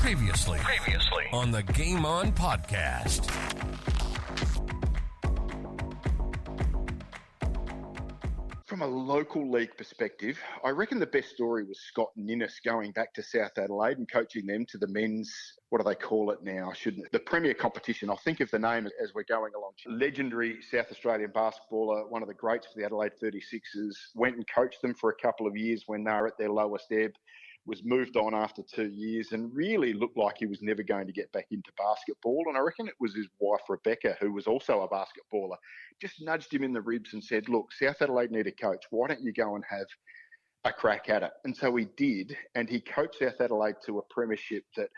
Previously on the Game On podcast. From a local league perspective, I reckon the best story was Scott Ninnis going back to South Adelaide and coaching them to the men's, what do they call it now? The Premier competition. I'll think of the name as we're going along. Legendary South Australian basketballer, one of the greats for the Adelaide 36ers, went and coached them for a couple of years when they were at their lowest ebb, was moved on after 2 years and really looked like he was never going to get back into basketball. And I reckon it was his wife, Rebecca, who was also a basketballer, just nudged him in the ribs and said, look, South Adelaide need a coach. Why don't you go and have a crack at it? And so he did. And he coached South Adelaide to a premiership that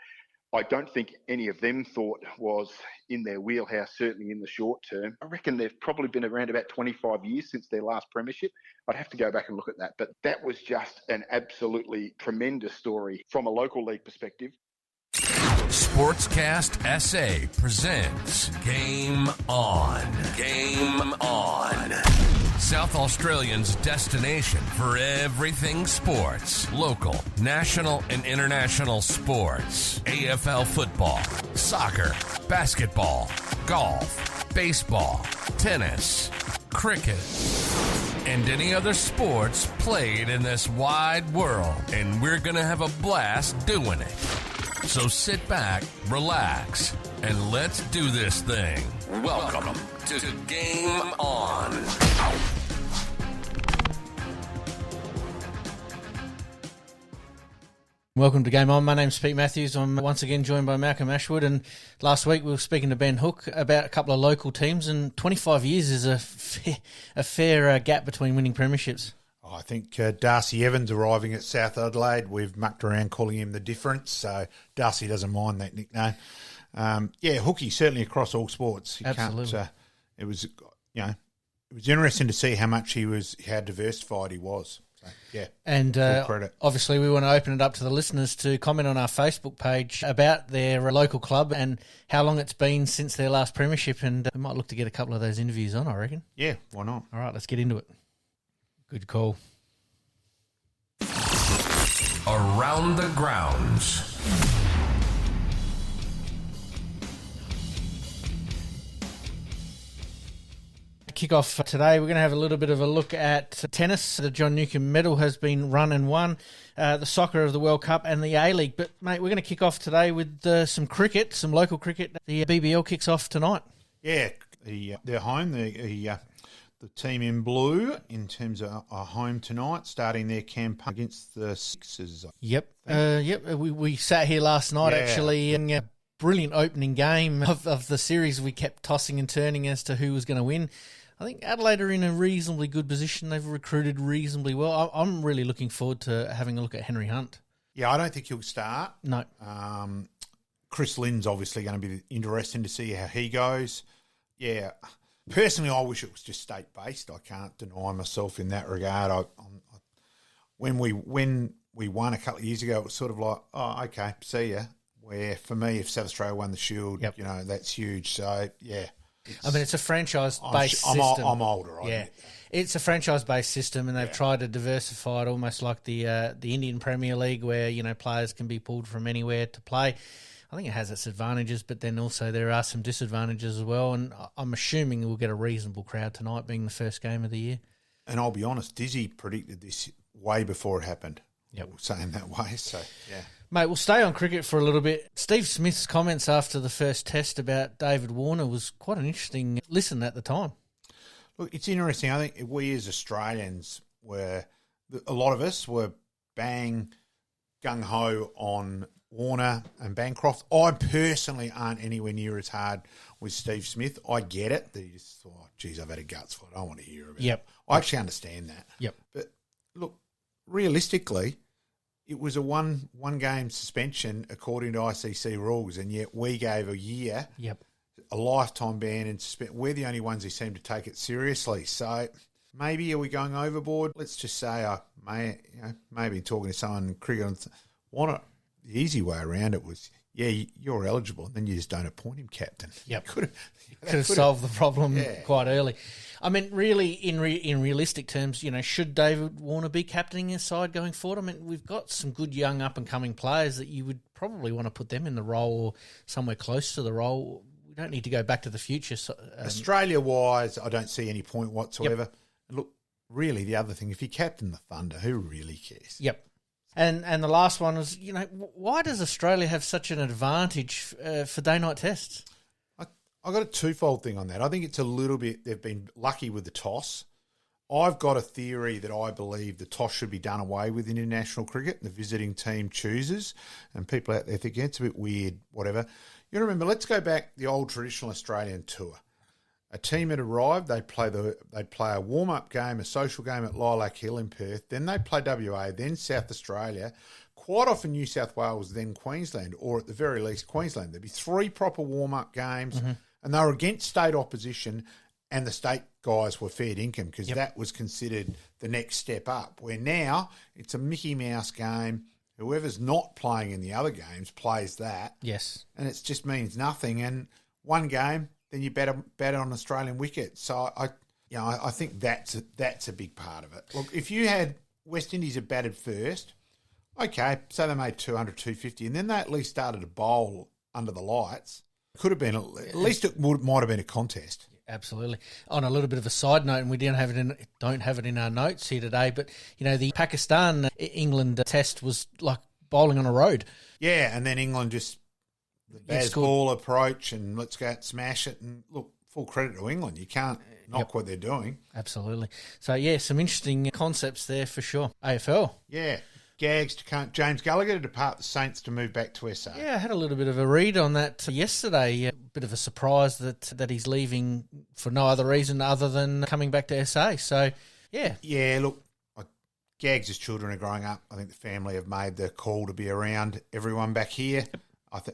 I don't think any of them thought was in their wheelhouse, certainly in the short term. I reckon they've probably been around about 25 years since their last premiership. I'd have to go back and look at that. But that was just an absolutely tremendous story from a local league perspective. Sportscast SA presents Game On. Game On. South Australians' destination for everything sports. Local, national, and international sports. AFL football, soccer, basketball, golf, baseball, tennis, cricket, and any other sports played in this wide world. And we're going to have a blast doing it. So sit back, relax, and let's do this thing. Welcome to Game On. Welcome to Game On. My name's Pete Matthews. I'm once again joined by Malcolm Ashwood, and last week we were speaking to Ben Hook about a couple of local teams, and 25 years is a fair gap between winning premierships. I think Darcy Evans arriving at South Adelaide, we've mucked around calling him the difference, so Darcy doesn't mind that nickname. Hooky, certainly across all sports. Absolutely. It was interesting to see how much how diversified he was. So, yeah, and full credit. Obviously we want to open it up to the listeners to comment on our Facebook page about their local club and how long it's been since their last premiership, and we might look to get a couple of those interviews on, I reckon. Yeah, why not? All right, let's get into it. Good call. Around the grounds. Kick off today, we're going to have a little bit of a look at tennis. The John Newcombe medal has been run and won, the soccer of the World Cup and the A-League. But, mate, we're going to kick off today with some cricket, some local cricket. The BBL kicks off tonight. Yeah, they're home. The team in blue, in terms of are home tonight, starting their campaign against the Sixers. Yep. We sat here last night, actually, in a brilliant opening game of the series. We kept tossing and turning as to who was going to win. I think Adelaide are in a reasonably good position. They've recruited reasonably well. I'm really looking forward to having a look at Henry Hunt. Yeah, I don't think he'll start. No. Chris Lynn's obviously going to be interesting to see how he goes. Yeah. Personally, I wish it was just state-based. I can't deny myself in that regard. When we won a couple of years ago, it was sort of like, oh, okay, see ya. Where, for me, if South Australia won the Shield, that's huge. So, yeah. It's a franchise-based system. I'm older. Yeah. It's a franchise-based system, and they've tried to diversify it almost like the Indian Premier League where, players can be pulled from anywhere to play. I think it has its advantages, but then also there are some disadvantages as well, and I'm assuming we'll get a reasonable crowd tonight, being the first game of the year. And I'll be honest, Dizzy predicted this way before it happened. Yep. Saying that way, so, yeah. Mate, we'll stay on cricket for a little bit. Steve Smith's comments after the first test about David Warner was quite an interesting listen at the time. Look, it's interesting. I think we as Australians a lot of us were bang gung-ho on Warner and Bancroft. I personally aren't anywhere near as hard with Steve Smith. I get it. That he just thought, geez, I've had a guts for it. I don't want to hear about it. I actually understand that. Yep. But look, realistically, it was a one-game suspension according to ICC rules, and yet we gave a year, a lifetime ban, and we're the only ones who seem to take it seriously. So maybe are we going overboard? Let's just say maybe talking to someone in cricket, the easy way around it was you're eligible, and then you just don't appoint him captain. Yep. Could have solved the problem Yeah. quite early. I mean, really, in realistic terms, should David Warner be captaining his side going forward? I mean, we've got some good young up-and-coming players that you would probably want to put them in the role or somewhere close to the role. We don't need to go back to the future. Australia-wise, I don't see any point whatsoever. Yep. Look, really, the other thing, if you captain the Thunder, who really cares? Yep. And the last one was, why does Australia have such an advantage for day-night tests? I've got a twofold thing on that. I think it's a little bit, they've been lucky with the toss. I've got a theory that I believe the toss should be done away with in international cricket. The visiting team chooses, and people out there think it's a bit weird, whatever. You remember, let's go back the old traditional Australian tour. A team had arrived, they'd play a warm-up game, a social game at Lilac Hill in Perth, then they'd play WA, then South Australia, quite often New South Wales, then Queensland, or at the very least Queensland. There'd be 3 proper warm-up games, and they were against state opposition, and the state guys were fair income because that was considered the next step up, where now it's a Mickey Mouse game. Whoever's not playing in the other games plays that. Yes. And it just means nothing. And one game, then you bet on Australian wicket. So I think that's a big part of it. Look, if you had West Indies had batted first, okay, so they made 200, 250, and then they at least started to bowl under the lights. Could have been at least might have been a contest. Absolutely. On a little bit of a side note, and we don't have it in our notes here today, but the Pakistan England test was like bowling on a road. Yeah, and then England just the Baz ball approach and let's go out and smash it. And look, full credit to England. You can't knock what they're doing. Absolutely. So yeah, some interesting concepts there for sure. AFL. Yeah. Gags to James Gallagher to depart the Saints to move back to SA. Yeah, I had a little bit of a read on that yesterday. A bit of a surprise that he's leaving for no other reason other than coming back to SA. So, yeah. Yeah, look, Gags' children are growing up. I think the family have made the call to be around everyone back here.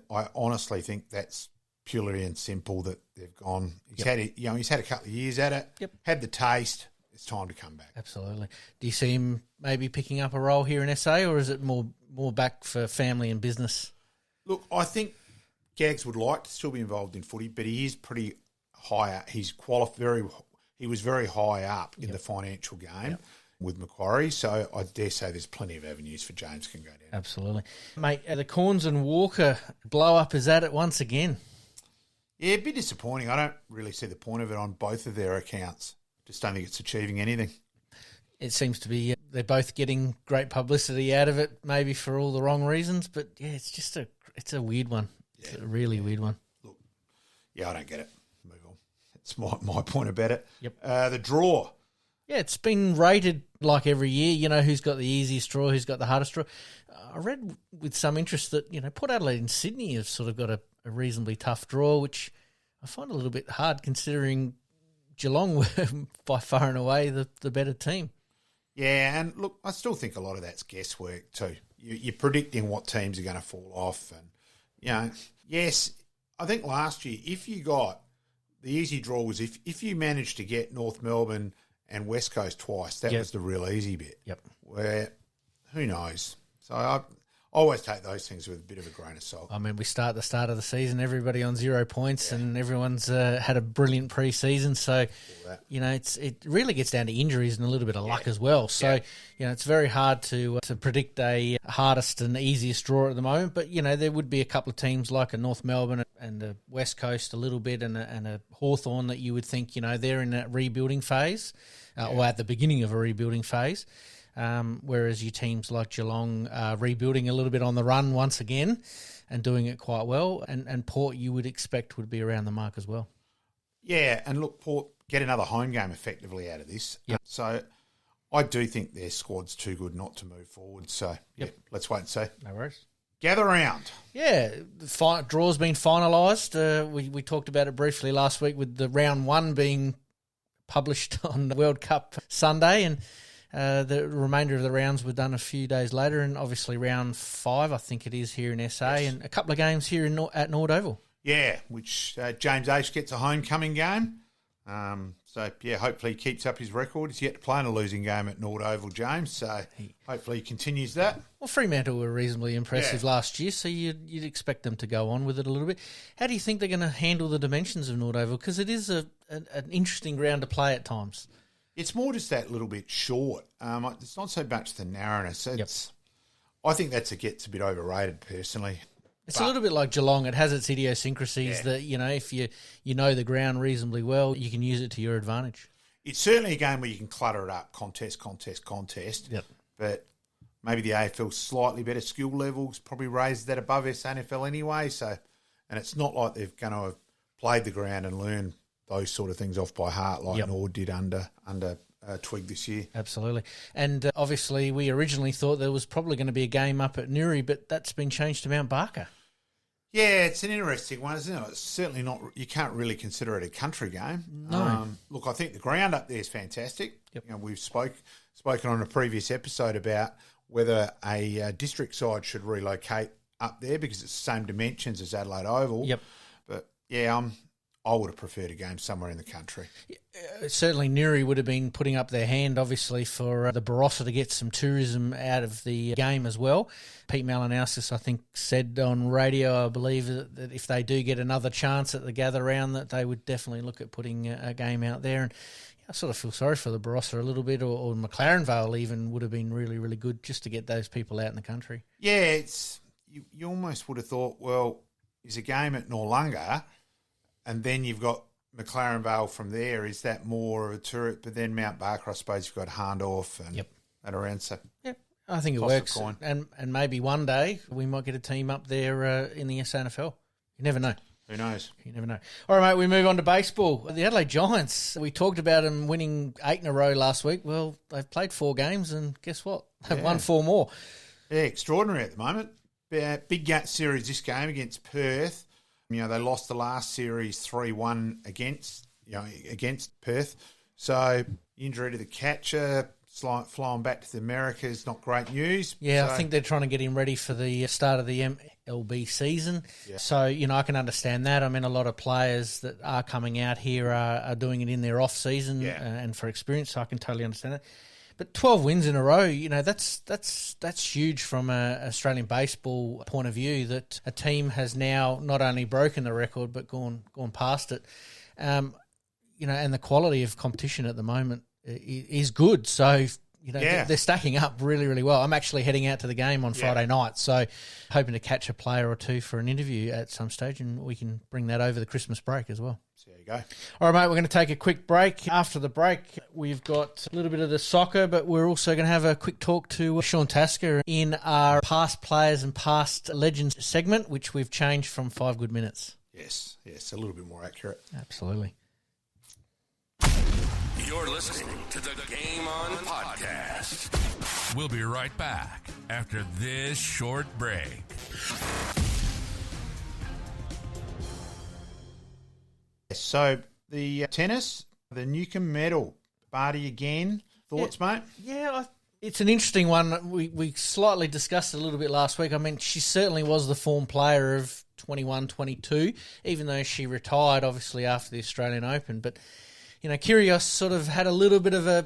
I honestly think that's purely and simple that they've gone. He's had a couple of years at it. Had the taste. It's time to come back. Absolutely. Do you see him maybe picking up a role here in SA, or is it more back for family and business? Look, I think Gags would like to still be involved in footy, but he is pretty high. He was very high up in the financial game with Macquarie, so I dare say there's plenty of avenues for James can go down. Absolutely. Mate, the Corns and Walker blow-up is at it once again. Yeah, a bit disappointing. I don't really see the point of it on both of their accounts. Just don't think it's achieving anything. It seems to be they're both getting great publicity out of it, maybe for all the wrong reasons. But yeah, it's just it's a weird one. Yeah, it's a really weird one. Look, I don't get it. Move on. That's my point about it. Yep. The draw. Yeah, it's been rated like every year. Who's got the easiest draw, who's got the hardest draw. I read with some interest that Port Adelaide and Sydney have sort of got a reasonably tough draw, which I find a little bit hard considering Geelong were by far and away the better team. Yeah, and look, I still think a lot of that's guesswork too. You're predicting what teams are going to fall off. And, yes, I think last year, if you got the easy draw was if you managed to get North Melbourne and West Coast twice, that was the real easy bit. Yep. Where, who knows? So I always take those things with a bit of a grain of salt. I mean, we start the start of the season, everybody on 0 points, and everyone's had a brilliant pre-season. So, it really gets down to injuries and a little bit of luck as well. So, it's very hard to predict a hardest and easiest draw at the moment. But, there would be a couple of teams like a North Melbourne and a West Coast a little bit and a Hawthorn that you would think, they're in that rebuilding phase or at the beginning of a rebuilding phase. Whereas your teams like Geelong are rebuilding a little bit on the run once again and doing it quite well. And Port, you would expect, would be around the mark as well. Yeah, and look, Port get another home game effectively out of this. Yep. So I do think their squad's too good not to move forward. So, let's wait and see. No worries. Gather round. Yeah, the draw's been finalised. We talked about it briefly last week with the round 1 being published on the World Cup Sunday, and the remainder of the rounds were done a few days later, and obviously round 5, I think it is, here in SA, and a couple of games here at Nord Oval. Yeah, which James H gets a homecoming game. Hopefully he keeps up his record. He's yet to play in a losing game at Nord Oval, James, so hopefully he continues that. Well, Fremantle were reasonably impressive last year, so you'd expect them to go on with it a little bit. How do you think they're going to handle the dimensions of Nord Oval? Because it is an interesting ground to play at times. It's more just that little bit short. It's not so much the narrowness. I think gets a bit overrated personally. It's a little bit like Geelong. It has its idiosyncrasies that, if you know the ground reasonably well, you can use it to your advantage. It's certainly a game where you can clutter it up, contest. Yep. But maybe the AFL's slightly better skill levels probably raised that above SANFL anyway. So, and it's not like they're going to have played the ground and learned those sort of things off by heart like Nord did under Twig this year. Absolutely. And obviously we originally thought there was probably going to be a game up at Newry, but that's been changed to Mount Barker. Yeah, it's an interesting one, isn't it? It's certainly not. You can't really consider it a country game. No. Look, I think the ground up there is fantastic. Yep. We've spoken on a previous episode about whether a district side should relocate up there because it's the same dimensions as Adelaide Oval. Yep. But I would have preferred a game somewhere in the country. Certainly Newry would have been putting up their hand, obviously, for the Barossa to get some tourism out of the game as well. Pete Malcom, I think, said on radio, I believe, that if they do get another chance at the gather round, that they would definitely look at putting a game out there. And I sort of feel sorry for the Barossa a little bit, or McLaren Vale even would have been really, really good just to get those people out in the country. Yeah, you almost would have thought, well, is a game at Noarlunga, and then you've got McLaren Vale from there. Is that more of a tourist? But then Mount Barker, I suppose you've got Hahndorf and around. So I think it works. And maybe one day we might get a team up there in the SANFL. You never know. Who knows? You never know. All right, mate, we move on to baseball. The Adelaide Giants, we talked about them winning 8 in a row last week. Well, they've played 4 games, and guess what? They've won 4 more. Yeah, extraordinary at the moment. Big series this game against Perth. They lost the last series 3-1 against Perth. So injury to the catcher, flying back to the Americas, not great news. Yeah, I think they're trying to get him ready for the start of the MLB season. Yeah. So, I can understand that. I mean, a lot of players that are coming out here are doing it in their off-season and for experience, so I can totally understand that. But 12 wins in a row, that's huge from an Australian baseball point of view, that a team has now not only broken the record but gone past it. And the quality of competition at the moment is good. So, they're stacking up really, really well. I'm actually heading out to the game on Friday night, so hoping to catch a player or two for an interview at some stage, and we can bring that over the Christmas break as well. So there you go. All right, mate, we're going to take a quick break. After the break, we've got a little bit of the soccer, but we're also going to have a quick talk to Sean Tasker in our past players and past legends segment, which we've changed from 5 good minutes. Yes, a little bit more accurate. Absolutely. You're listening to the Game On Podcast. We'll be right back after this short break. So the tennis, the Newcomb medal, Barty again. Thoughts, mate? Yeah, it's an interesting one. We slightly discussed it a little bit last week. I mean, she certainly was the form player of 21-22, even though she retired, obviously, after the Australian Open. But Kyrgios sort of had a little bit of a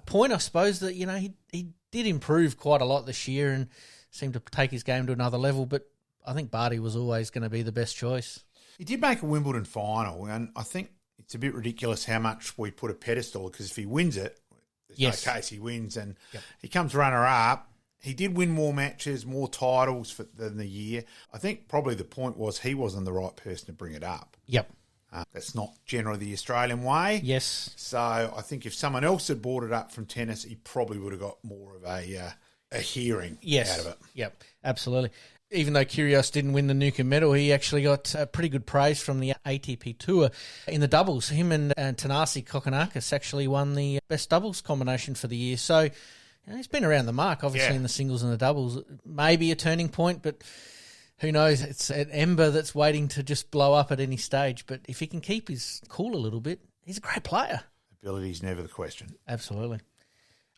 point, I suppose, that, he did improve quite a lot this year and seemed to take his game to another level. But I think Barty was always going to be the best choice. He did make a Wimbledon final, and I think it's a bit ridiculous how much we put a pedestal, because if he wins it, there's no case he wins, and he comes runner-up. He did win more matches, more titles than the year. I think probably the point was he wasn't the right person to bring it up. Yep. That's not generally the Australian way. Yes. So I think if someone else had brought it up from tennis, he probably would have got more of a hearing out of it. Yep, absolutely. Even though Kyrgios didn't win the Newcomb medal, he actually got pretty good praise from the ATP Tour in the doubles. Him and Thanasi Kokkinakis actually won the best doubles combination for the year. So he's been around the mark, obviously, in the singles and the doubles. Maybe a turning point, but who knows? It's an ember that's waiting to just blow up at any stage. But if he can keep his cool a little bit, he's a great player. Ability's never the question. Absolutely.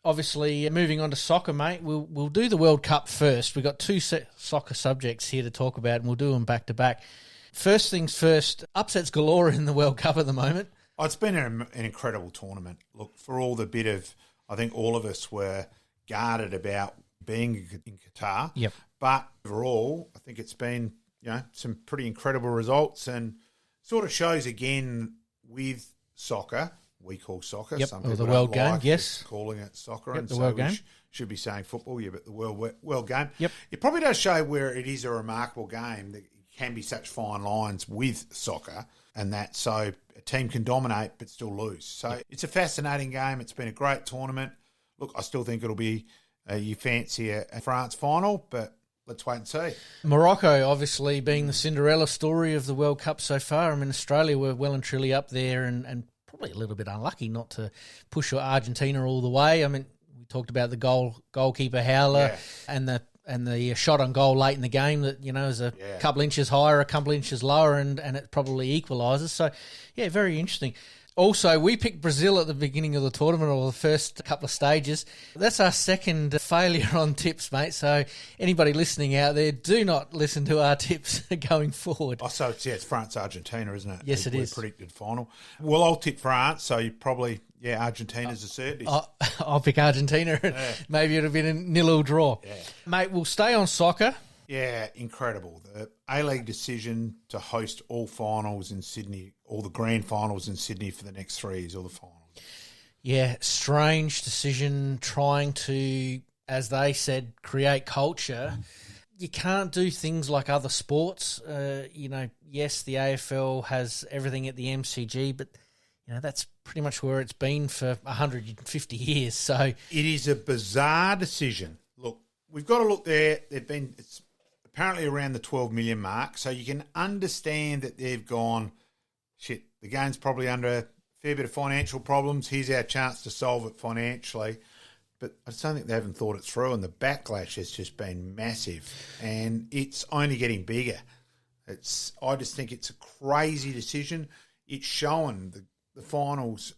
Obviously, moving on to soccer, mate, we'll do the World Cup first. We've got 2 soccer subjects here to talk about, and we'll do them back to back. First things first, upsets galore in the World Cup at the moment. Oh, it's been an incredible tournament. Look, for all the bit of, I think all of us were guarded about being in Qatar. Yep. But overall, I think it's been, some pretty incredible results, and sort of shows again with soccer. We call soccer. Yep. Some Or people the World don't Game. like Yes. calling it soccer, Yep, and the so World we Game. should be saying football. Yeah, but the World Game. Yep. It probably does show where it is a remarkable game that can be such fine lines with soccer, and that so a team can dominate but still lose. So It's a fascinating game. It's been a great tournament. Look, I still think it'll be you fancy a France final, but let's wait and see. Morocco, obviously, being the Cinderella story of the World Cup so far. I mean, Australia were well and truly up there and probably a little bit unlucky not to push Argentina all the way. I mean, we talked about the goalkeeper howler and the shot on goal late in the game that, is a couple inches higher, a couple inches lower, and it probably equalises. So, yeah, very interesting. Also, we picked Brazil at the beginning of the tournament, or the first couple of stages. That's our second failure on tips, mate. So anybody listening out there, do not listen to our tips going forward. Oh, so it's France-Argentina, isn't it? Yes, it is. Predicted final. Well, I'll tip France, so you probably, Argentina's a certainty. I'll pick Argentina. Yeah. Maybe it'll be a 0-0 draw. Yeah. Mate, we'll stay on soccer. Yeah, incredible. The A-League decision to host all finals in Sydney, all the grand finals in Sydney for the next 3 years, all the finals. Yeah, strange decision, trying to, as they said, create culture. You can't do things like other sports. Yes, the AFL has everything at the MCG, but that's pretty much where it's been for 150 years. So it is a bizarre decision. Look, we've got to look there. It's apparently around the 12 million mark, so you can understand that they've gone, shit, the game's probably under a fair bit of financial problems. Here's our chance to solve it financially. But I just don't think they haven't thought it through, and the backlash has just been massive, and it's only getting bigger. I just think it's a crazy decision. It's showing the finals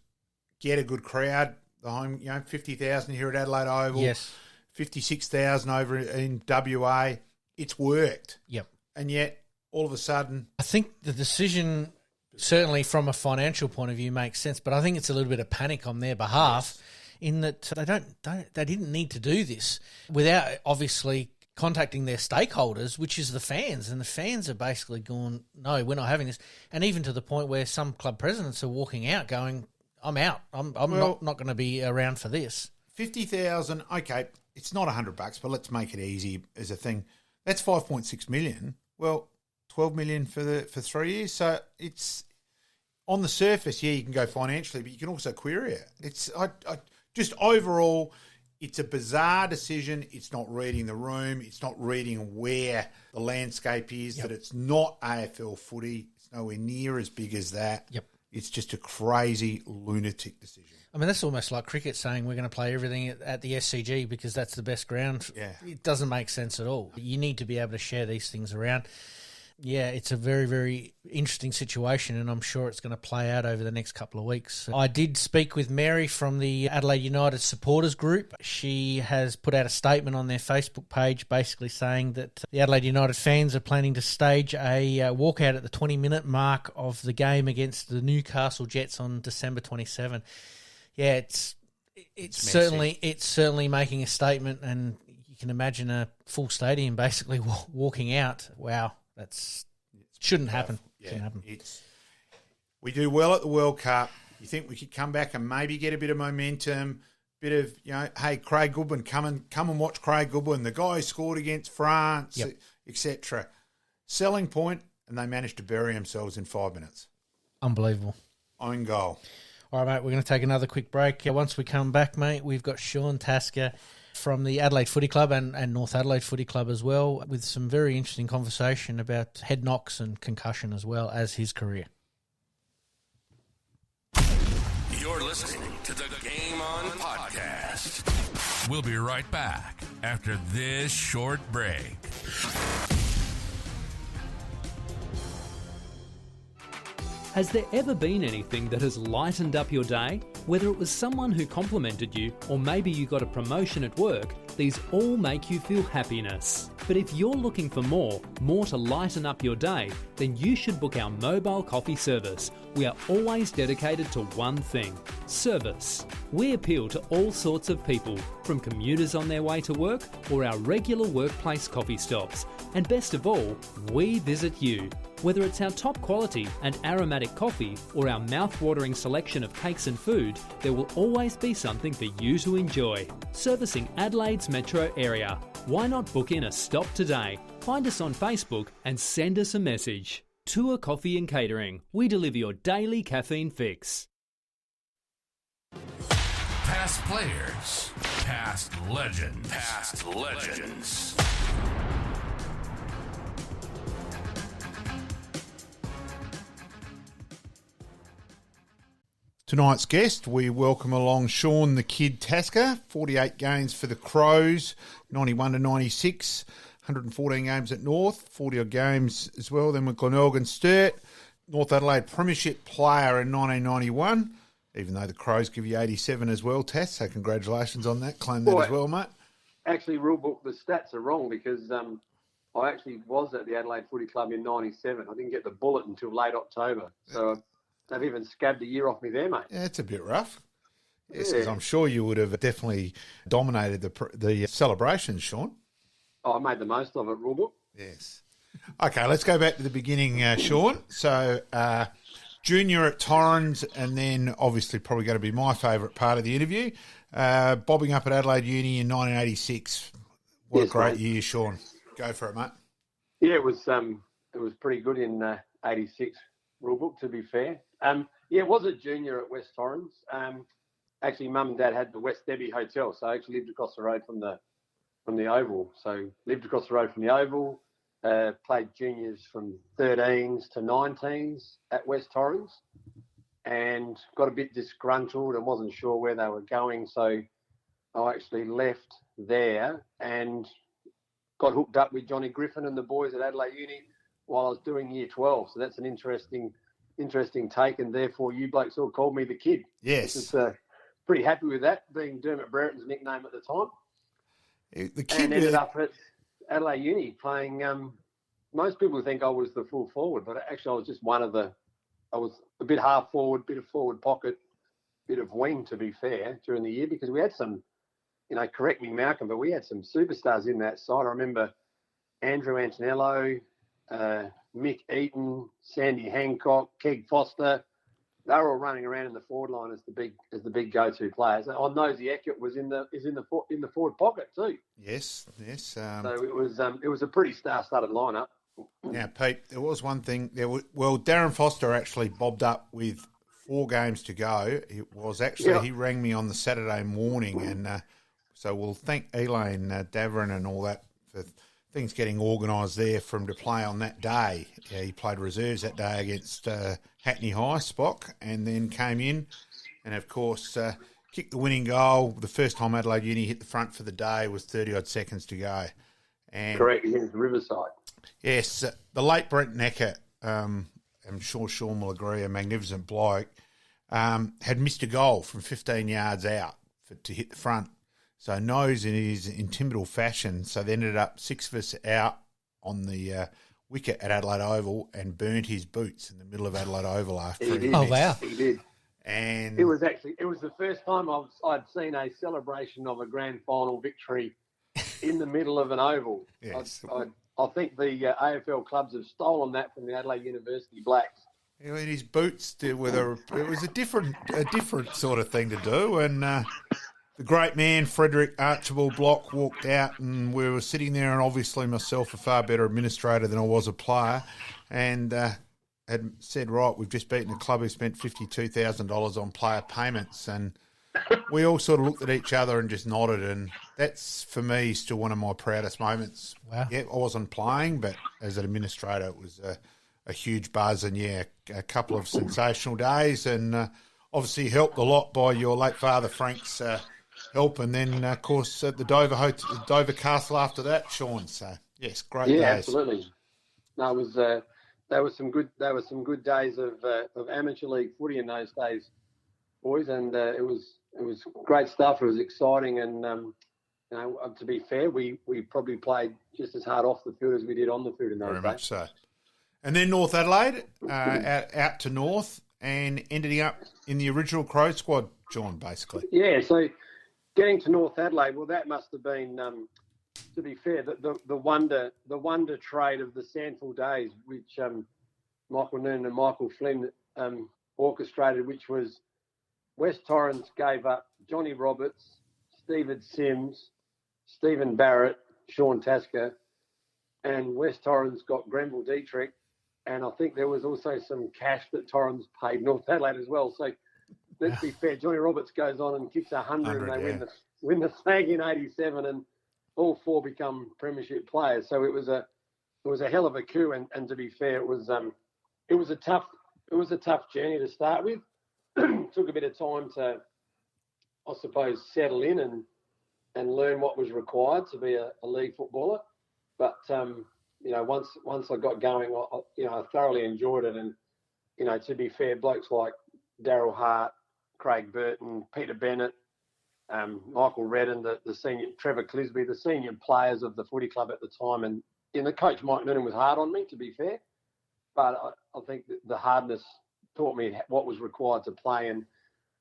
get a good crowd. The home, 50,000 here at Adelaide Oval. Yes. 56,000 over in WA. It's worked. Yep. And yet, all of a sudden... I think the decision, certainly from a financial point of view, makes sense, but I think it's a little bit of panic on their behalf in that they didn't need to do this without, obviously, contacting their stakeholders, which is the fans. And the fans are basically going, no, we're not having this. And even to the point where some club presidents are walking out going, I'm out. I'm not going to be around for this. 50,000, okay, it's not $100, but let's make it easy as a thing. That's 5.6 million. Well, 12 million for 3 years. So it's on the surface, you can go financially, but you can also query it. It's just overall, it's a bizarre decision. It's not reading the room. It's not reading where the landscape is. That it's not AFL footy. It's nowhere near as big as that. Yep. It's just a crazy lunatic decision. I mean, that's almost like cricket saying we're going to play everything at the SCG because that's the best ground. Yeah. It doesn't make sense at all. You need to be able to share these things around. Yeah, it's a very, very interesting situation, and I'm sure it's going to play out over the next couple of weeks. I did speak with Mary from the Adelaide United supporters group. She has put out a statement on their Facebook page basically saying that the Adelaide United fans are planning to stage a walkout at the 20-minute mark of the game against the Newcastle Jets on December 27. Yeah, it's certainly making a statement, and you can imagine a full stadium basically walking out. Wow, shouldn't happen. Yeah, shouldn't happen. We do well at the World Cup. You think we could come back and maybe get a bit of momentum, bit of hey, Craig Goodwin, come and watch Craig Goodwin, the guy who scored against France, etc. Selling point, and they managed to bury themselves in 5 minutes. Unbelievable. Own goal. All right, mate, we're going to take another quick break. Once we come back, mate, we've got Sean Tasker from the Adelaide Footy Club and North Adelaide Footy Club as well, with some very interesting conversation about head knocks and concussion as well as his career. You're listening to the Game On Podcast. We'll be right back after this short break. Has there ever been anything that has lightened up your day? Whether it was someone who complimented you or maybe you got a promotion at work, these all make you feel happiness. But if you're looking for more to lighten up your day, then you should book our mobile coffee service. We are always dedicated to one thing: service. We appeal to all sorts of people, from commuters on their way to work or our regular workplace coffee stops. And best of all, we visit you. Whether it's our top quality and aromatic coffee or our mouth-watering selection of cakes and food, there will always be something for you to enjoy. Servicing Adelaide's metro area. Why not book in a stop today? Find us on Facebook and send us a message. Tour Coffee and Catering. We deliver your daily caffeine fix. Past players, past legends, past legends. Tonight's guest, we welcome along Sean the Kid Tasker. 48 games for the Crows, 91 to 96, 114 games at North, 40-odd games as well. Then with Glenelg Sturt, North Adelaide Premiership player in 1991, even though the Crows give you 87 as well, Tass. So congratulations on that. Claim that as well, mate. Actually, rulebook, the stats are wrong because I actually was at the Adelaide Footy Club in 97. I didn't get the bullet until late October. So they've even scabbed a year off me there, mate. Yeah, it's a bit rough. Yes, because I'm sure you would have definitely dominated the celebrations, Sean. Oh, I made the most of it, rulebook. Yes. Okay, let's go back to the beginning, Sean. So, junior at Torrens, and then obviously probably going to be my favourite part of the interview, bobbing up at Adelaide Uni in 1986. What a great year, Sean. Go for it, mate. Yeah, it was pretty good in 86, rulebook, to be fair. It was a junior at West Torrens. Actually, Mum and Dad had the West Debbie Hotel, so I actually lived across the road from the Oval. So lived across the road from the Oval, played juniors from 13s to 19s at West Torrens, and got a bit disgruntled and wasn't sure where they were going. So I actually left there and got hooked up with Johnny Griffin and the boys at Adelaide Uni while I was doing year 12. So that's an interesting take, and therefore you blokes all called me the Kid. Yes. Just pretty happy with that, being Dermot Brereton's nickname at the time. The Kid and ended up at Adelaide Uni playing. Most people think I was the full forward, but actually I was just I was a bit half forward, bit of forward pocket, bit of wing, to be fair, during the year, because we had some, correct me, Malcolm, but we had some superstars in that side. I remember Andrew Antonello, Mick Eaton, Sandy Hancock, Keg Foster. They were all running around in the forward line as the big go-to players. On Nosy Eckert was in the forward pocket too. Yes. So it was a pretty star-studded lineup. Now, Pete, there was one thing. Darren Foster actually bobbed up with 4 games to go. It was actually he rang me on the Saturday morning, and so we'll thank Elaine Davern and all that for things getting organised there for him to play on that day. Yeah, he played reserves that day against Hackney High, Spock, and then came in and, of course, kicked the winning goal. The first time Adelaide Uni hit the front for the day was 30-odd seconds to go. And correct, against Riverside. Yes, the late Brent Necker, I'm sure Sean will agree, a magnificent bloke, had missed a goal from 15 yards out to hit the front. So Nose in his intimidable fashion, so they ended up 6 of us out on the wicket at Adelaide Oval and burnt his boots in the middle of Adelaide Oval after he missed. Oh, wow. He did. And it was the first time I'd seen a celebration of a grand final victory in the middle of an oval. Yes. I think the AFL clubs have stolen that from the Adelaide University Blacks. In his boots, it was a different sort of thing to do, and the great man, Frederick Archibald Block, walked out, and we were sitting there, and obviously myself, a far better administrator than I was a player, and had said, right, we've just beaten a club who spent $52,000 on player payments, and we all sort of looked at each other and just nodded, and that's, for me, still one of my proudest moments. Wow. Yeah, I wasn't playing, but as an administrator, it was a huge buzz, and, a couple of sensational days, and obviously helped a lot by your late father, Frank's help, and then, of course, at the Dover Castle after that, Sean. So, yes, great days. Yeah, absolutely. No, it was there were some good days of amateur league footy in those days. boys, and it was great stuff. It was exciting, and to be fair, we probably played just as hard off the field as we did on the field in those days. Very much so. And then North Adelaide, out to North, and ending up in the original Crow squad, John, basically. Yeah, so getting to North Adelaide, well, that must have been, to be fair, the wonder trade of the Sandford days, which Michael Noonan and Michael Flynn orchestrated, which was West Torrens gave up Johnny Roberts, Stephen Sims, Stephen Barrett, Sean Tasker, and West Torrens got Grenville Dietrich, and I think there was also some cash that Torrens paid North Adelaide as well. So let's be fair, Johnny Roberts goes on and kicks 100 and they win the flag in '87, and all four become premiership players. So it was a hell of a coup, and to be fair, it was a tough journey to start with. Took a bit of time to, I suppose, settle in and learn what was required to be a league footballer. But once I got going, I thoroughly enjoyed it. And to be fair, blokes like Daryl Hart, Craig Burton, Peter Bennett, Michael Redden, the senior, Trevor Clisby, the senior players of the footy club at the time, and the coach Mike Noonan was hard on me, to be fair. But I think that the hardness taught me what was required to play, and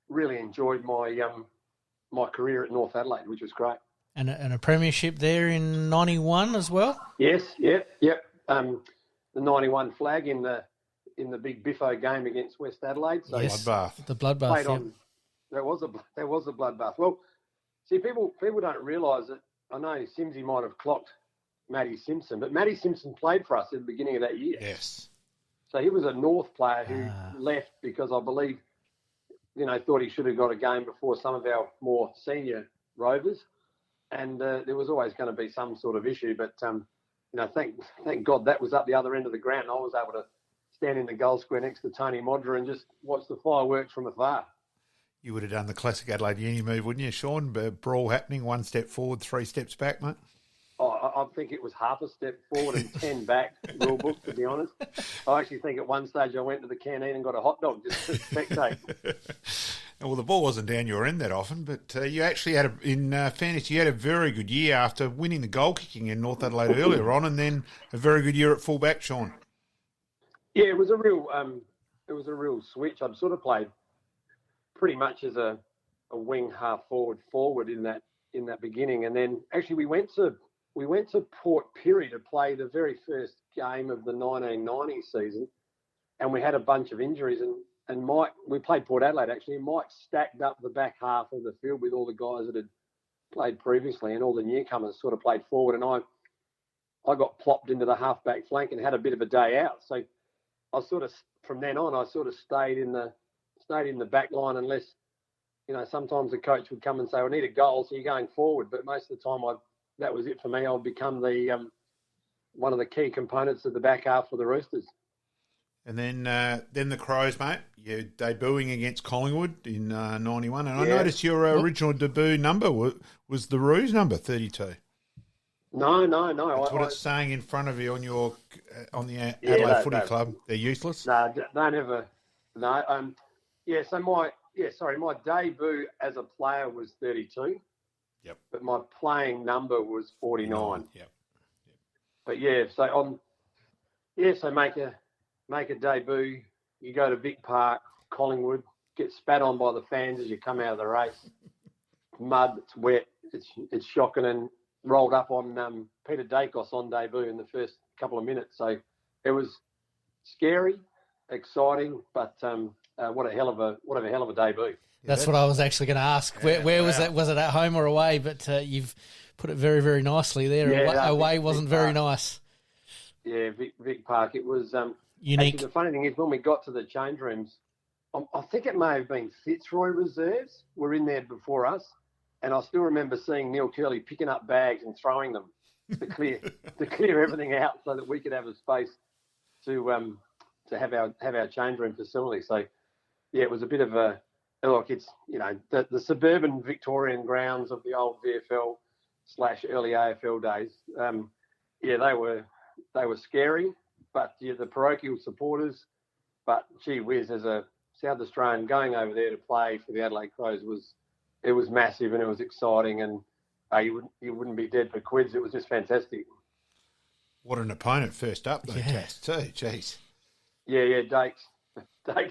really enjoyed my career at North Adelaide, which was great. And a premiership there in '91 as well. Yes, yep. The '91 flag in the big Biffo game against West Adelaide. So yes, bloodbath. The bloodbath. Yep. There was a bloodbath. Well, see, people don't realise that. I know Simsy might have clocked Matty Simpson, but Matty Simpson played for us at the beginning of that year. Yes. So he was a North player who left because I believe, thought he should have got a game before some of our more senior rovers. And there was always going to be some sort of issue. But, thank God that was up the other end of the ground. I was able to stand in the goal square next to Tony Modra and just watch the fireworks from afar. You would have done the classic Adelaide Uni move, wouldn't you, Sean? Brawl happening, 1 step forward, 3 steps back, mate. I think it was half a step forward and 10 back, rule book, to be honest. I actually think at one stage I went to the canteen and got a hot dog just to spectate. Well, the ball wasn't down your end that often, but you actually had, in fairness, you had a very good year after winning the goal kicking in North Adelaide earlier on, and then a very good year at fullback, Sean. Yeah, it was a real switch. I'd sort of played pretty much as a wing half forward in that beginning, and then actually we went to Port Pirie to play the very first game of the 1990 season, and we had a bunch of injuries, and Mike, we played Port Adelaide actually, and Mike stacked up the back half of the field with all the guys that had played previously, and all the newcomers sort of played forward, and I got plopped into the half-back flank and had a bit of a day out. So I sort of, from then on, I sort of stayed in the back line unless, sometimes the coach would come and say, I need a goal, so you're going forward. But most of the time, that was it for me. I'd become the one of the key components of the back half for the Roosters. And then the Crows, mate. You're debuting against Collingwood in 91. And I noticed your original debut number was the Roos number, 32. No. That's what it's saying in front of you on the Adelaide Footy Club. They're useless. No, they never. No. So my debut as a player was 32. Yep. But my playing number was 49. Yep. But so make a debut. You go to Vic Park, Collingwood, get spat on by the fans as you come out of the race. Mud, it's wet, it's shocking, and rolled up on Peter Dacos on debut in the first couple of minutes. So it was scary, exciting, but what a hell of a debut. That's what I was actually going to ask. Where was that? Was it at home or away? But you've put it very, very nicely there. Away wasn't very nice. Yeah, Vic Park. It was unique. Actually, the funny thing is, when we got to the change rooms, I think it may have been Fitzroy reserves were in there before us, and I still remember seeing Neil Curley picking up bags and throwing them to clear everything out so that we could have a space to have our change room facility. So yeah, it was a bit of a look. It's the suburban Victorian grounds of the old VFL/early AFL days. They were scary, but the parochial supporters. But gee whiz, as a South Australian, going over there to play for the Adelaide Crows was massive, and it was exciting, and you wouldn't be dead for quids. It was just fantastic. What an opponent first up, though, Cass, too. Jeez. Yeah, Dakes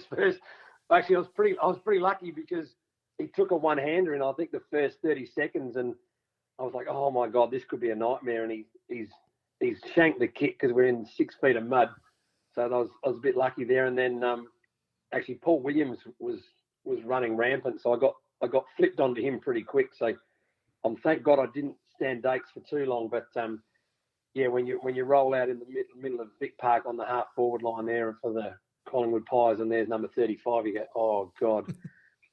first. Actually, I was pretty lucky because he took a one-hander in, I think, the first 30 seconds, and I was like, oh my God, this could be a nightmare. And he's shanked the kick because we're in 6 feet of mud. So I was a bit lucky there. And then actually Paul Williams was running rampant, so I got flipped onto him pretty quick. So thank God I didn't stand Dakes for too long. But yeah, when you roll out in the middle of Vic Park on the half forward line there for the Collingwood Pies, and there's number 35, you go, oh God,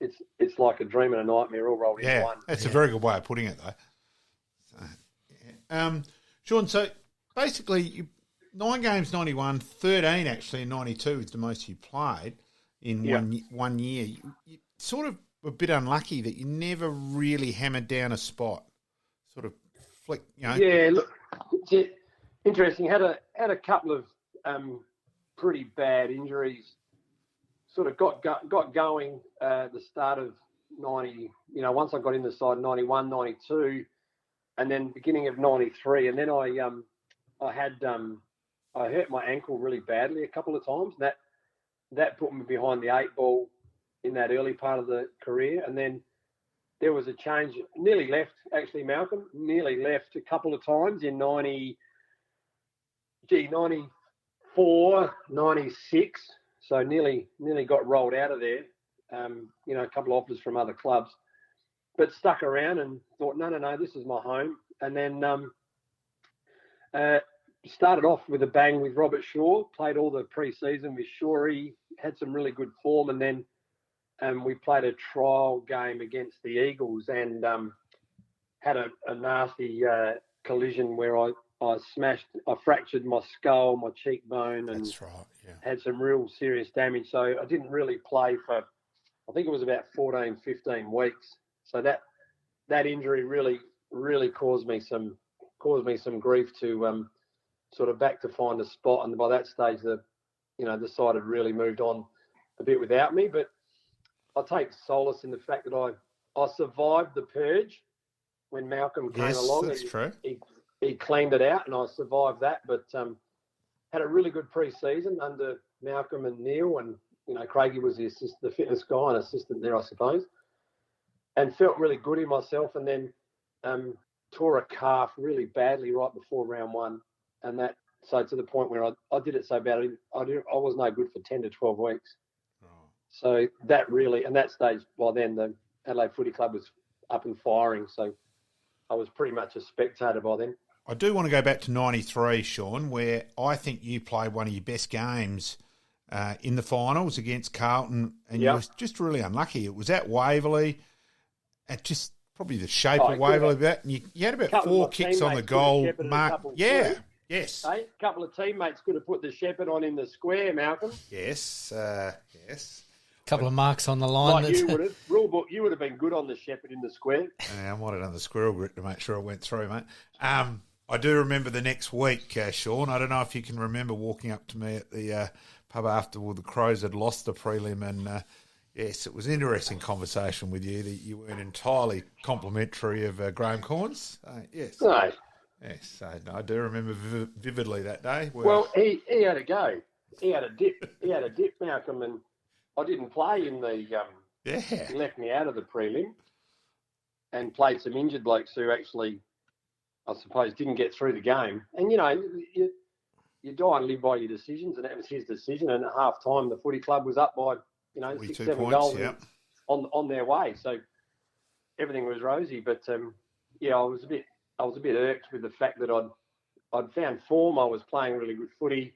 it's like a dream and a nightmare all rolled into one. That's a very good way of putting it, though. So, yeah. Sean, so basically 9 games, 91, 13 actually in 92 is the most you played in one year. You sort of a bit unlucky that you never really hammered down a spot. Sort of flick, you know. Yeah, look, it's interesting. Had a couple of pretty bad injuries. Sort of got going at the start of 90. You know, once I got in the side, 91, 92, and then beginning of 93, and then I hurt my ankle really badly a couple of times. That put me behind the 8 ball in that early part of the career, and then there was a change. Nearly left, actually, Malcolm. Nearly left a couple of times in 94, 96. So nearly got rolled out of there. You know, a couple of offers from other clubs, but stuck around and thought, no, this is my home. And then started off with a bang with Robert Shaw. Played all the pre-season with Shaw. He had some really good form, and then we played a trial game against the Eagles and had a nasty collision where I fractured my skull, my cheekbone, and That's right, yeah. had some real serious damage. So I didn't really play for, I think it was about 14, 15 weeks. So that injury really caused me some grief to sort of back to find a spot. And by that stage, the side had really moved on a bit without me. But I take solace in the fact that I survived the purge when Malcolm came along. That's true. He cleaned it out, and I survived that. But had a really good pre-season under Malcolm and Neil, and Craigie was the fitness guy and assistant there, I suppose, and felt really good in myself. And then tore a calf really badly right before round 1, and that so to the point where I did it so bad I was no good for 10 to 12 weeks. Oh. So that really, and that stage by then the Adelaide Footy Club was up and firing, so I was pretty much a spectator by then. I do want to go back to 93, Sean, where I think you played one of your best games in the finals against Carlton, and you were just really unlucky. It was at Waverley, at just probably the shape of Waverley. And you had about 4 kicks on the goal mark. Yeah, yes. A couple of teammates could have put the shepherd on in the square, Malcolm. Yes, yes. Couple of marks on the line. Like you would have. Rule book, you would have been good on the shepherd in the square. Yeah, I might have done the squirrel grit to make sure I went through, mate. I do remember the next week, Sean. I don't know if you can remember walking up to me at the pub after the Crows had lost the prelim, and yes, it was an interesting conversation with you that you weren't entirely complimentary of Graham Corns. Yes. No. Yes, I do remember vividly that day. Well, he had a go. He had a dip, Malcolm, and I didn't play in the he left me out of the prelim and played some injured blokes who actually, I suppose, didn't get through the game. And, you die and live by your decisions, and that was his decision. And at half time, the footy club was up by, 6, 7 goals on their way. So everything was rosy. But, I was a bit irked with the fact that I'd found form. I was playing really good footy.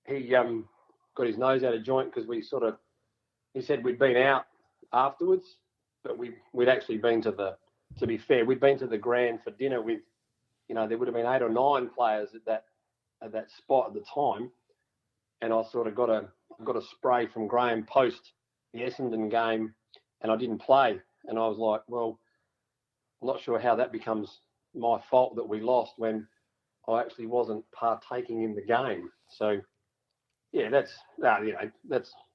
He got his nose out of joint because he said we'd been out afterwards, but we'd actually been to we'd been to the Grand for dinner with, there would have been 8 or 9 players at that spot at the time, and I sort of got a spray from Graham post the Essendon game, and I didn't play, and I was like, well, I'm not sure how that becomes my fault that we lost when I actually wasn't partaking in the game. So, yeah, that's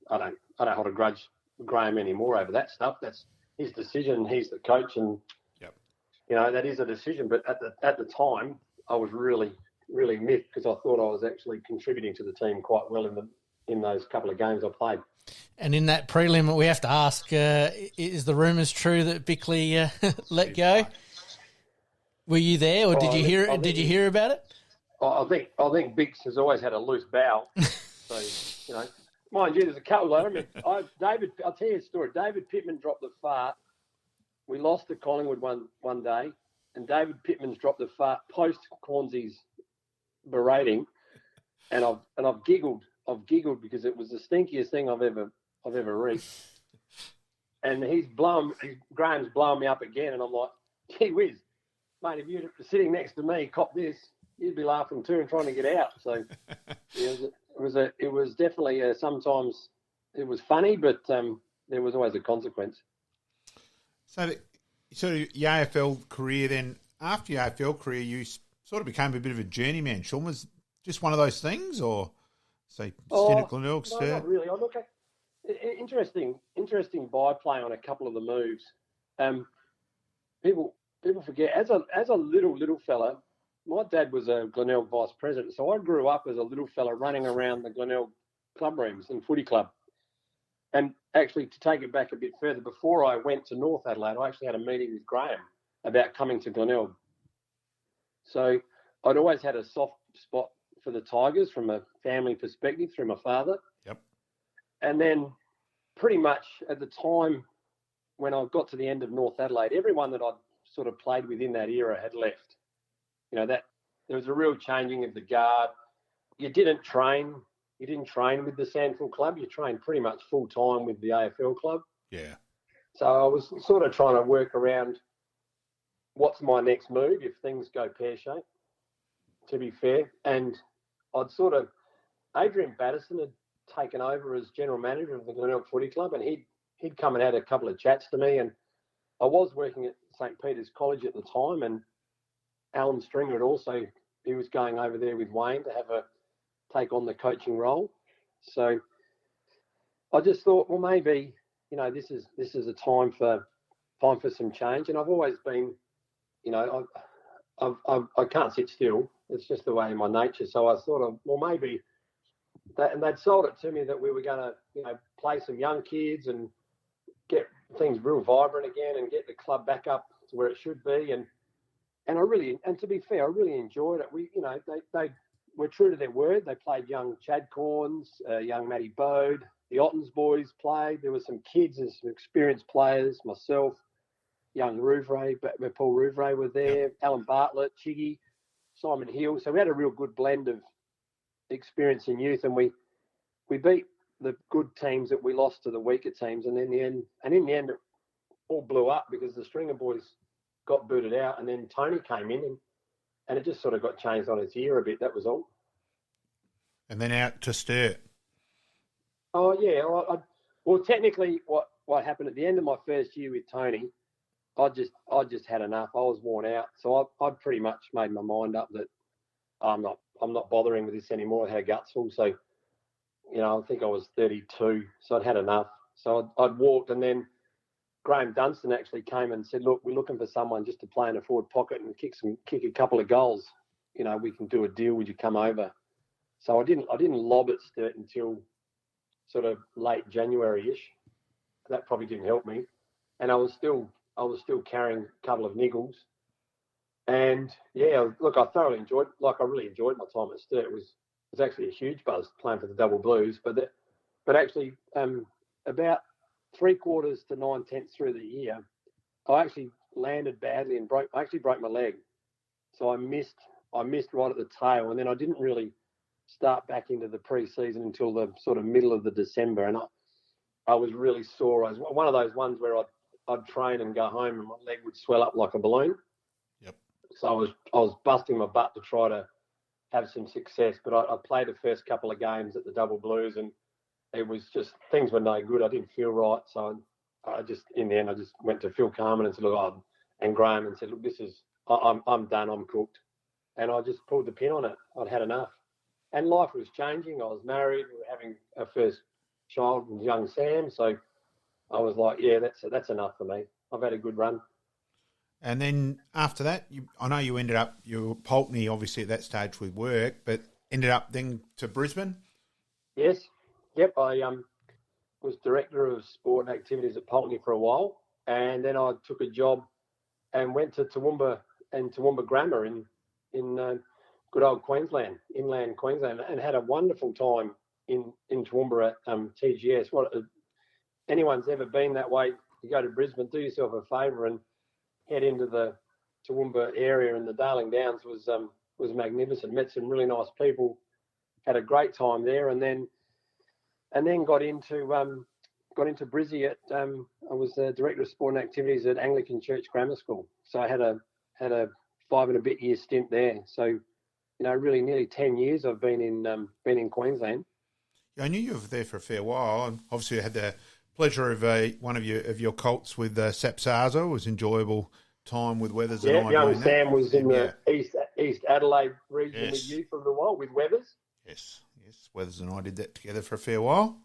I don't hold a grudge with Graham anymore over that stuff. That's his decision. He's the coach, and that is a decision. But at the time, I was really miffed because I thought I was actually contributing to the team quite well in those couple of games I played. And in that prelim, we have to ask: is the rumours true that Bickley let go? Were you there, or did you hear? Did you hear about it? I think Bix has always had a loose bowel. So mind you, there's a couple of them. I'll tell you a story. David Pittman dropped the fart. We lost to Collingwood one day, and David Pittman's dropped the fart post Cornsy's berating, and I've giggled. I've giggled because it was the stinkiest thing I've ever read. And Graham's blowing me up again, and I'm like, gee whiz, mate, if you're sitting next to me, cop this, you'd be laughing too and trying to get out. So it was definitely sometimes it was funny, but there was always a consequence. So your AFL career then, after your AFL career, you sort of became a bit of a journeyman. Sean, was just one of those things, or say stint at Glenelg? No, not really. I look at interesting byplay on a couple of the moves. People forget as a little fella. My dad was a Glenelg vice president, so I grew up as a little fella running around the Glenelg club rooms and footy club. And actually, to take it back a bit further, before I went to North Adelaide, I actually had a meeting with Graham about coming to Glenelg. So I'd always had a soft spot for the Tigers from a family perspective through my father. Yep. And then pretty much at the time when I got to the end of North Adelaide, everyone that I'd sort of played with in that era had left. That there was a real changing of the guard. You didn't train with the Sandford club. You trained pretty much full time with the AFL club. Yeah. So I was sort of trying to work around what's my next move if things go pear-shaped, to be fair. And Adrian Batterson had taken over as general manager of the Glenelg Footy Club, and he'd come and had a couple of chats to me. And I was working at St. Peter's College at the time, and Alan Stringer he was going over there with Wayne to take on the coaching role. So I just thought, well, maybe, this is a time for some change. And I've always been, I can't sit still. It's just the way in my nature. So I thought, well, maybe that, and they'd sold it to me that we were going to, play some young kids and get things real vibrant again and get the club back up to where it should be. And to be fair, I really enjoyed it. They were true to their word. They played young Chad Corns, young Matty Bode. The Ottens boys played. There were some kids and some experienced players. Myself, young Rouvray, Paul Rouvray were there. Yep. Alan Bartlett, Chiggy, Simon Hill. So we had a real good blend of experience and youth, and we beat the good teams that we lost to the weaker teams. And in the end, it all blew up because the Stringer boys got booted out, and then Tony came in, and it just sort of got changed on its ear a bit. That was all. And then out to Sturt. Oh yeah. Well, technically, what happened at the end of my first year with Tony, I just had enough. I was worn out, so I pretty much made my mind up that I'm not bothering with this anymore. I had a gutful, so I think I was 32, so I'd had enough. So I'd walked, and then Graham Dunstan actually came and said, "Look, we're looking for someone just to play in a forward pocket and kick a couple of goals. We can do a deal. Would you come over?" So I didn't lob at Sturt until sort of late January-ish. That probably didn't help me, and I was still carrying a couple of niggles. And yeah, look, I thoroughly enjoyed. I really enjoyed my time at Sturt. It was actually a huge buzz playing for the Double Blues, but actually about 3/4 to 9/10 through the year, I actually landed badly and broke my leg. So I missed right at the tail, and then I didn't really start back into the pre-season until the sort of middle of the December, and I was really sore. I was one of those ones where I'd train and go home and my leg would swell up like a balloon. Yep. So I was busting my butt to try to have some success, but I played the first couple of games at the Double Blues, and it was just, things were no good. I didn't feel right. So in the end, I just went to Phil Carman and said, look, and Graham, and said, look, I'm done. I'm cooked. And I just pulled the pin on it. I'd had enough. And life was changing. I was married. We were having our first child and young Sam. So I was like, yeah, that's enough for me. I've had a good run. And then after that, I know you were Pulteney, obviously, at that stage with work, but ended up then to Brisbane? Yes. Yep. I was Director of Sport and Activities at Pulteney for a while. And then I took a job and went to Toowoomba and Toowoomba Grammar in good old Queensland, inland Queensland, and had a wonderful time in Toowoomba at TGS. Anyone's ever been that way, you go to Brisbane, do yourself a favour and head into the Toowoomba area, and the Darling Downs was magnificent. Met some really nice people, had a great time there, and then got into Brizzy at I was the Director of Sport and Activities at Anglican Church Grammar School. So I had a 5 and a bit year stint there. So, really nearly 10 years I've been in Queensland. Yeah, I knew you were there for a fair while, and obviously I had the pleasure of one of your colts with Sapsaza. It was enjoyable time with Weathers and I. Young Sam was in the East Adelaide region with you for a little while with Weathers. Yes, Weathers and I did that together for a fair while.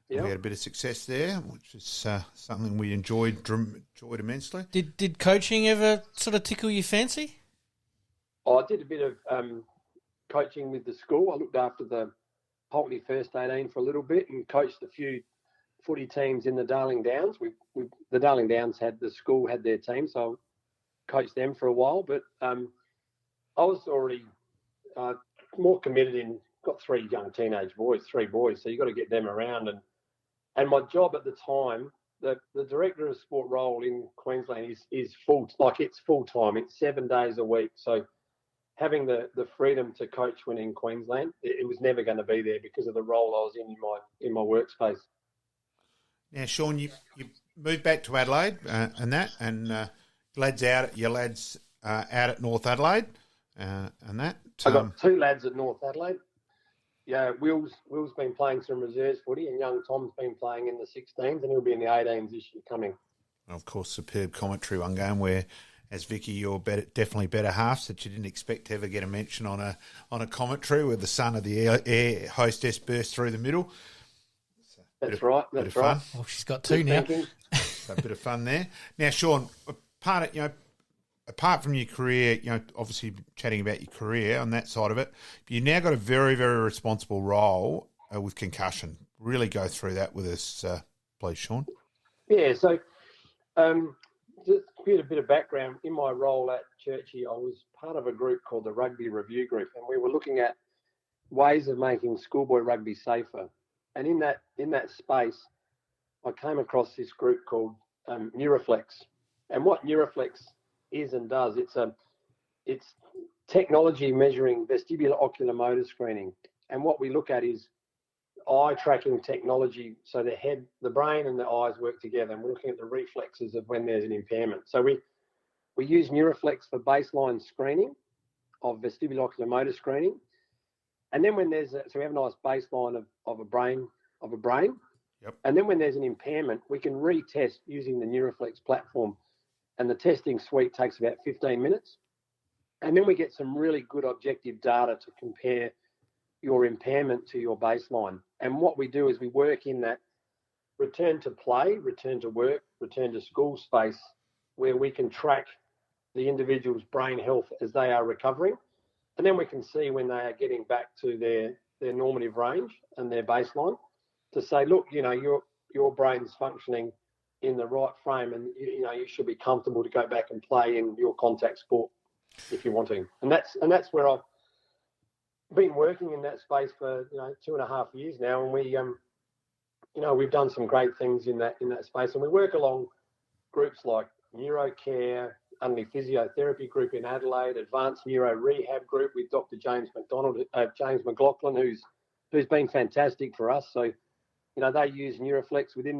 Yep. We had a bit of success there, which is something we enjoyed immensely. Did coaching ever sort of tickle your fancy? I did a bit of coaching with the school. I looked after the Pulteney First 18 for a little bit and coached a few footy teams in the Darling Downs. The Darling Downs the school had their team, so I coached them for a while. But I was already more committed got 3 young teenage boys, 3 boys, so you got to get them around. And my job at the time, the Director of Sport role in Queensland is it's full time. It's 7 days a week. So having the freedom to coach when in Queensland, it was never going to be there because of the role I was in my workspace. Now, Sean, you moved back to Adelaide and your lads out at North Adelaide and that. I got 2 lads at North Adelaide. Yeah, Will's been playing some reserves footy, and young Tom's been playing in the 16s, and he'll be in the 18s this year coming. And of course, superb commentary one game where, as Vicky, you're definitely better halves that you didn't expect to ever get a mention on a commentary where the son of the air hostess burst through the middle. That's right. Bit of fun. Well, she's got 2 now. So a bit of fun there. Now, Sean, apart from your career, obviously chatting about your career on that side of it, you now got a very, very responsible role with concussion. Really go through that with us, please, Sean. Yeah, so just to give a bit of background, in my role at Churchy, I was part of a group called the Rugby Review Group, and we were looking at ways of making schoolboy rugby safer. And in that space, I came across this group called Neuroflex. And what Neuroflex is and does, it's technology measuring vestibular ocular motor screening. And what we look at is eye tracking technology, so the brain and the eyes work together, and we're looking at the reflexes of when there's an impairment. So we use Neuroflex for baseline screening of vestibular ocular motor screening. And then when we have a nice baseline of a brain. Yep. And then when there's an impairment, we can retest using the Neuroflex platform. And the testing suite takes about 15 minutes. And then we get some really good objective data to compare your impairment to your baseline. And what we do is we work in that return to play, return to work, return to school space, where we can track the individual's brain health as they are recovering. And then we can see when they are getting back to their normative range and their baseline to say, look, your brain's functioning in the right frame, and you should be comfortable to go back and play in your contact sport if you want to. And that's where I've been working in that space for 2.5 years now, and we've done some great things in that space, and we work along groups like Neurocare, Only Physiotherapy Group in Adelaide, Advanced Neuro Rehab Group with Dr. James McLaughlin, who's been fantastic for us. So, they use Neuroflex within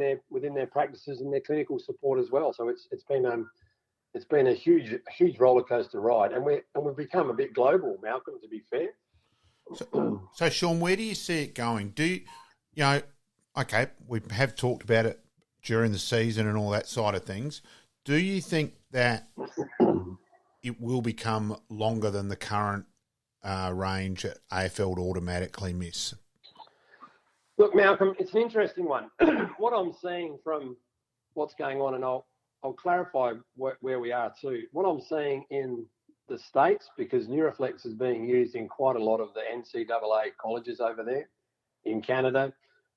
their practices and their clinical support as well. So it's been a huge roller coaster ride, and we've become a bit global, Malcolm, to be fair. So Sean, where do you see it going? Okay, we have talked about it during the season and all that side of things. Do you think that it will become longer than the current range that AFL would automatically miss? Look, Malcolm, it's an interesting one. What I'm seeing from what's going on, and I'll clarify where we are too. What I'm seeing in the States, because Neuroflex is being used in quite a lot of the NCAA colleges over there. In Canada,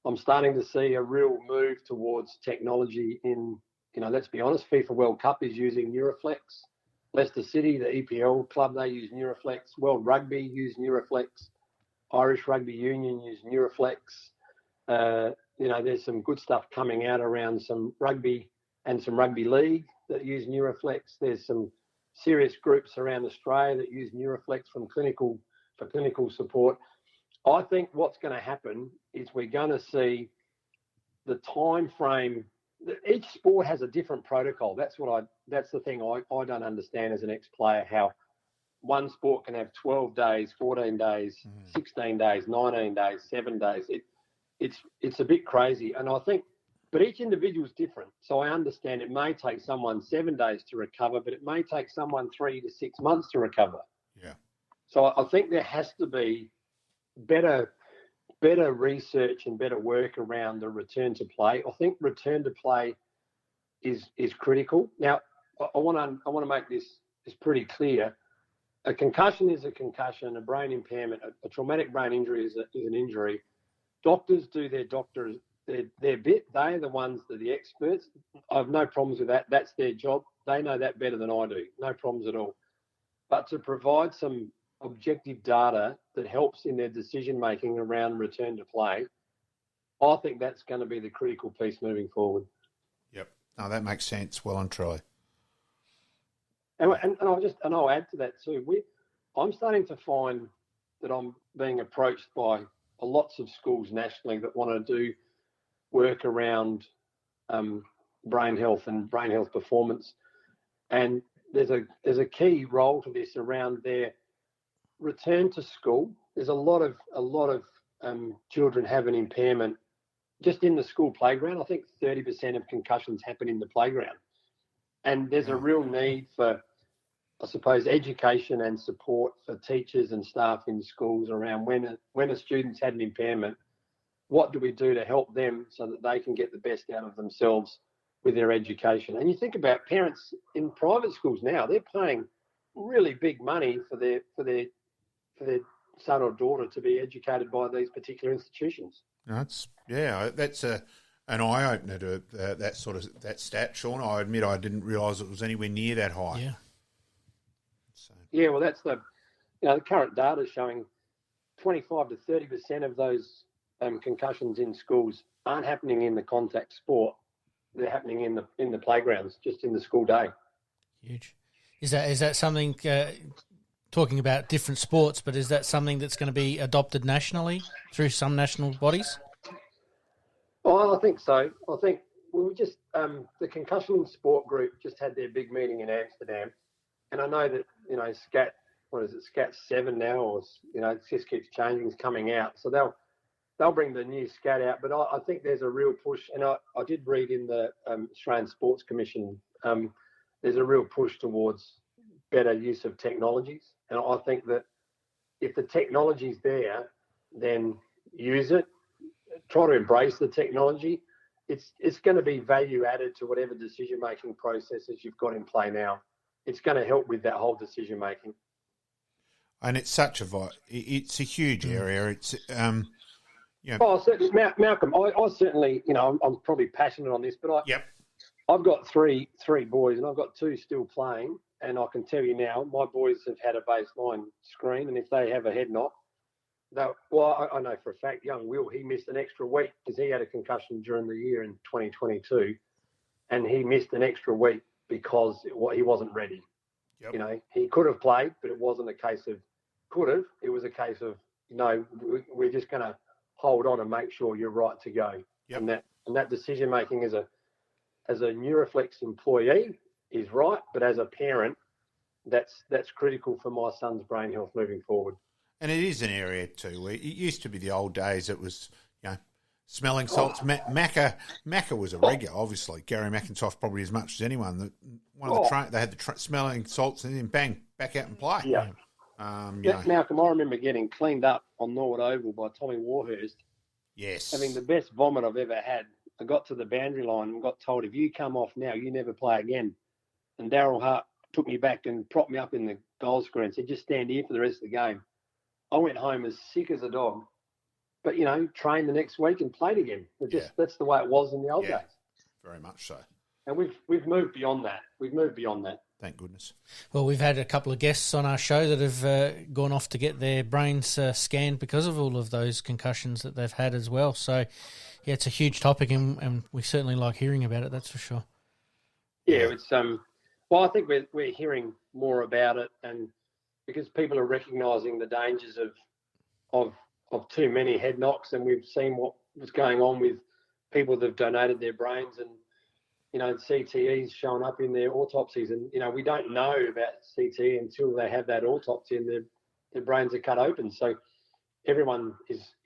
I'm starting to see a real move towards technology in, let's be honest, FIFA World Cup is using Neuroflex. Leicester City, the EPL club, they use Neuroflex. World Rugby use Neuroflex. Irish Rugby Union use Neuroflex. There's some good stuff coming out around some rugby and some rugby league that use Neuroflex. There's some serious groups around Australia that use Neuroflex for clinical support. I think what's going to happen is we're going to see the time frame. Each sport has a different protocol. That's the thing I don't understand as an ex-player, how one sport can have 12 days, 14 days, 16 days, 19 days, 7 days. It's a bit crazy. And I think, but each individual is different. So I understand it may take someone 7 days to recover, but it may take someone 3 to 6 months to recover. Yeah. So I think there has to be better research and better work around the return to play. I think return to play is critical. Now, I want to make this pretty clear. A concussion is a concussion. A brain impairment, a traumatic brain injury is an injury. Doctors do their bit. They're the ones that are the experts. I have no problems with that. That's their job. They know that better than I do. No problems at all. But to provide some objective data that helps in their decision making around return to play, I think that's going to be the critical piece moving forward. Yep. No, that makes sense. Well and truly. And I'll add to that too. I'm starting to find that I'm being approached by lots of schools nationally that want to do work around brain health and brain health performance. And there's a key role to this around their return to school. There's a lot of children have an impairment just in the school playground. I think 30% of concussions happen in the playground. And there's a real need for, I suppose, education and support for teachers and staff in schools around when a student's had an impairment, what do we do to help them so that they can get the best out of themselves with their education? And you think about parents in private schools now, they're paying really big money for their son or daughter to be educated by these particular institutions. That's an eye opener to that stat, Sean. I admit I didn't realise it was anywhere near that high. Yeah. Yeah, well, that's the current data is showing 25 to 30% of those concussions in schools aren't happening in the contact sport; they're happening in the playgrounds, just in the school day. Huge. Is that something? Talking about different sports, but is that something that's going to be adopted nationally through some national bodies? Oh, I think so. I think we were just the concussion sport group just had their big meeting in Amsterdam. And I know that, SCAT 7 now, or, it just keeps changing, it's coming out. So they'll bring the new SCAT out. But I think there's a real push, and I did read in the Australian Sports Commission, there's a real push towards better use of technologies. And I think that if the technology's there, then use it. Try to embrace the technology. It's going to be value added to whatever decision-making processes you've got in play now. It's going to help with that whole decision making. And it's such it's a huge area. It's Oh, certainly, Malcolm. I certainly, I'm probably passionate on this, but I've got three boys, and I've got two still playing. And I can tell you now, my boys have had a baseline screen, and if they have a head knock, I know for a fact, young Will, he missed an extra week because he had a concussion during the year in 2022, and he missed an extra week because he wasn't ready. Yep. He could have played, but it wasn't a case of could have. It was a case of, we're just going to hold on and make sure you're right to go. Yep. And that decision making as a Neuroflex employee is right, but as a parent, that's critical for my son's brain health moving forward. And it is an area too where it used to be the old days. It was, smelling salts. Macca was a regular, obviously. Gary McIntosh probably as much as anyone. They had the smelling salts and then bang, back out and play. Yeah. Malcolm, I remember getting cleaned up on Norwood Oval by Tommy Warhurst Yes. Having the best vomit I've ever had. I got to the boundary line and got told, if you come off now, you never play again. And Darryl Hart took me back and propped me up in the goal square and said, just stand here for the rest of the game. I went home as sick as a dog. But, trained the next week and played again. That's the way it was in the old days. Very much so. And we've moved beyond that. Thank goodness. Well, we've had a couple of guests on our show that have gone off to get their brains scanned because of all of those concussions that they've had as well. So, yeah, it's a huge topic, and we certainly like hearing about it, that's for sure. Yeah, it's I think we're hearing more about it, and because people are recognising the dangers of too many head knocks, and we've seen what was going on with people that have donated their brains, and CTEs showing up in their autopsies, and we don't know about CTE until they have that autopsy and their brains are cut open. So everyone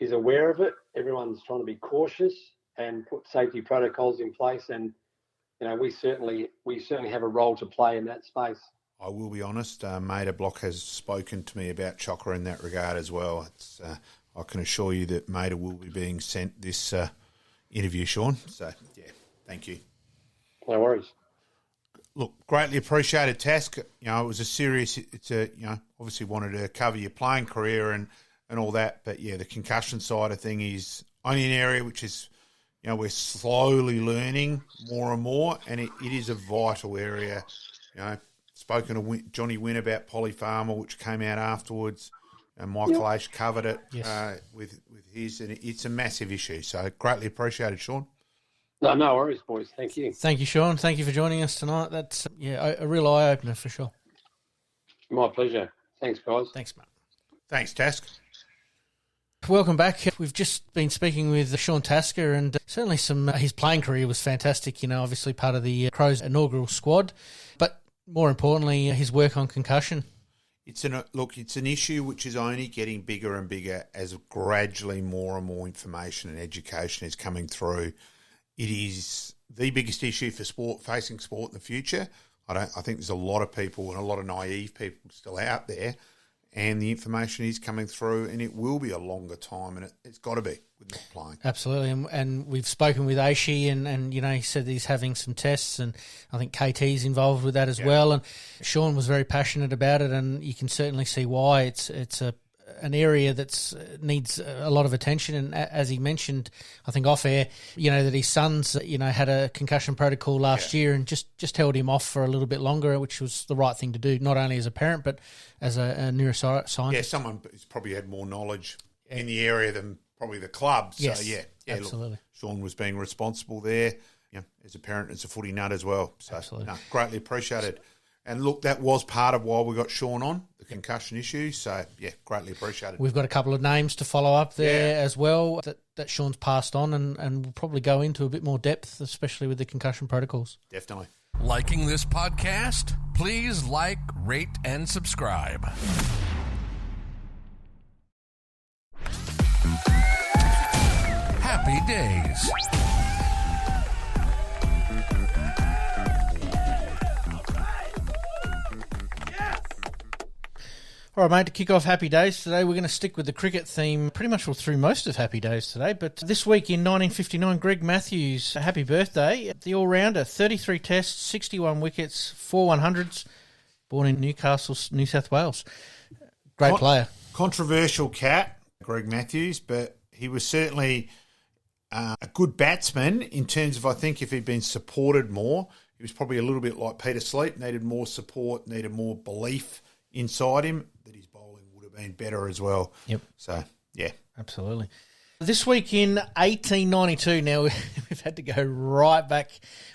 is aware of it. Everyone's trying to be cautious and put safety protocols in place, and we certainly have a role to play in that space. I will be honest, Maida Block has spoken to me about Chocker in that regard as well. It's, I can assure you that Maida will be being sent this interview, Sean. So, yeah, thank you. No worries. Look, greatly appreciated task. It was obviously wanted to cover your playing career and all that. But, yeah, the concussion side of thing is only an area which is, we're slowly learning more and more. And it is a vital area. Spoken to Johnny Wynn about polypharma, which came out afterwards. And Michael H covered it with his, and it's a massive issue. So greatly appreciated, Sean. No worries, boys. Thank you. Thank you, Sean. Thank you for joining us tonight. That's a real eye opener for sure. My pleasure. Thanks, guys. Thanks, mate. Thanks, Task. Welcome back. We've just been speaking with Sean Tasker, and certainly his playing career was fantastic. Obviously part of the Crows inaugural squad, but more importantly, his work on concussion. It's an issue which is only getting bigger and bigger as gradually more and more information and education is coming through. It is the biggest issue for facing sport in the future. I think there's a lot of people and a lot of naive people still out there, and the information is coming through, and it will be a longer time, and it's got to be with not playing. Absolutely, and we've spoken with Aishi, and he said he's having some tests, and I think KT's involved with that as well, and Sean was very passionate about it, and you can certainly see why. It's an area that needs a lot of attention, and as he mentioned, I think off air, that his sons, had a concussion protocol last year, and just held him off for a little bit longer, which was the right thing to do, not only as a parent but as a neuroscientist. Yeah, someone who's probably had more knowledge in the area than probably the club. So absolutely. Look, Sean was being responsible there, as a parent, as a footy nut as well. So absolutely, greatly appreciated. And look, that was part of why we got Sean on, the concussion issue. So, greatly appreciated. We've got a couple of names to follow up there as well that Sean's passed on, and we'll probably go into a bit more depth, especially with the concussion protocols. Definitely. Liking this podcast? Please like, rate, and subscribe. Happy days. All right, mate, to kick off Happy Days today, we're going to stick with the cricket theme pretty much through most of Happy Days today. But this week in 1959, Greg Matthews, happy birthday. The all-rounder, 33 tests, 61 wickets, 4 100s, born in Newcastle, New South Wales. Great player. Controversial cat, Greg Matthews, but he was certainly a good batsman in terms of, I think, if he'd been supported more, he was probably a little bit like Peter Sleep, needed more support, needed more belief inside him, that his bowling would have been better as well. Yep. So, yeah. Absolutely. This week in 1892, now we've had to go right back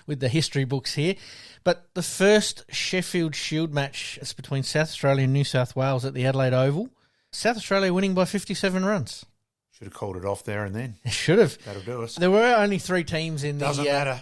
with the history books here, but the first Sheffield Shield match is between South Australia and New South Wales at the Adelaide Oval. South Australia winning by 57 runs. Should have called it off there and then. Should have. That'll do us. There were only three teams in the... Doesn't matter.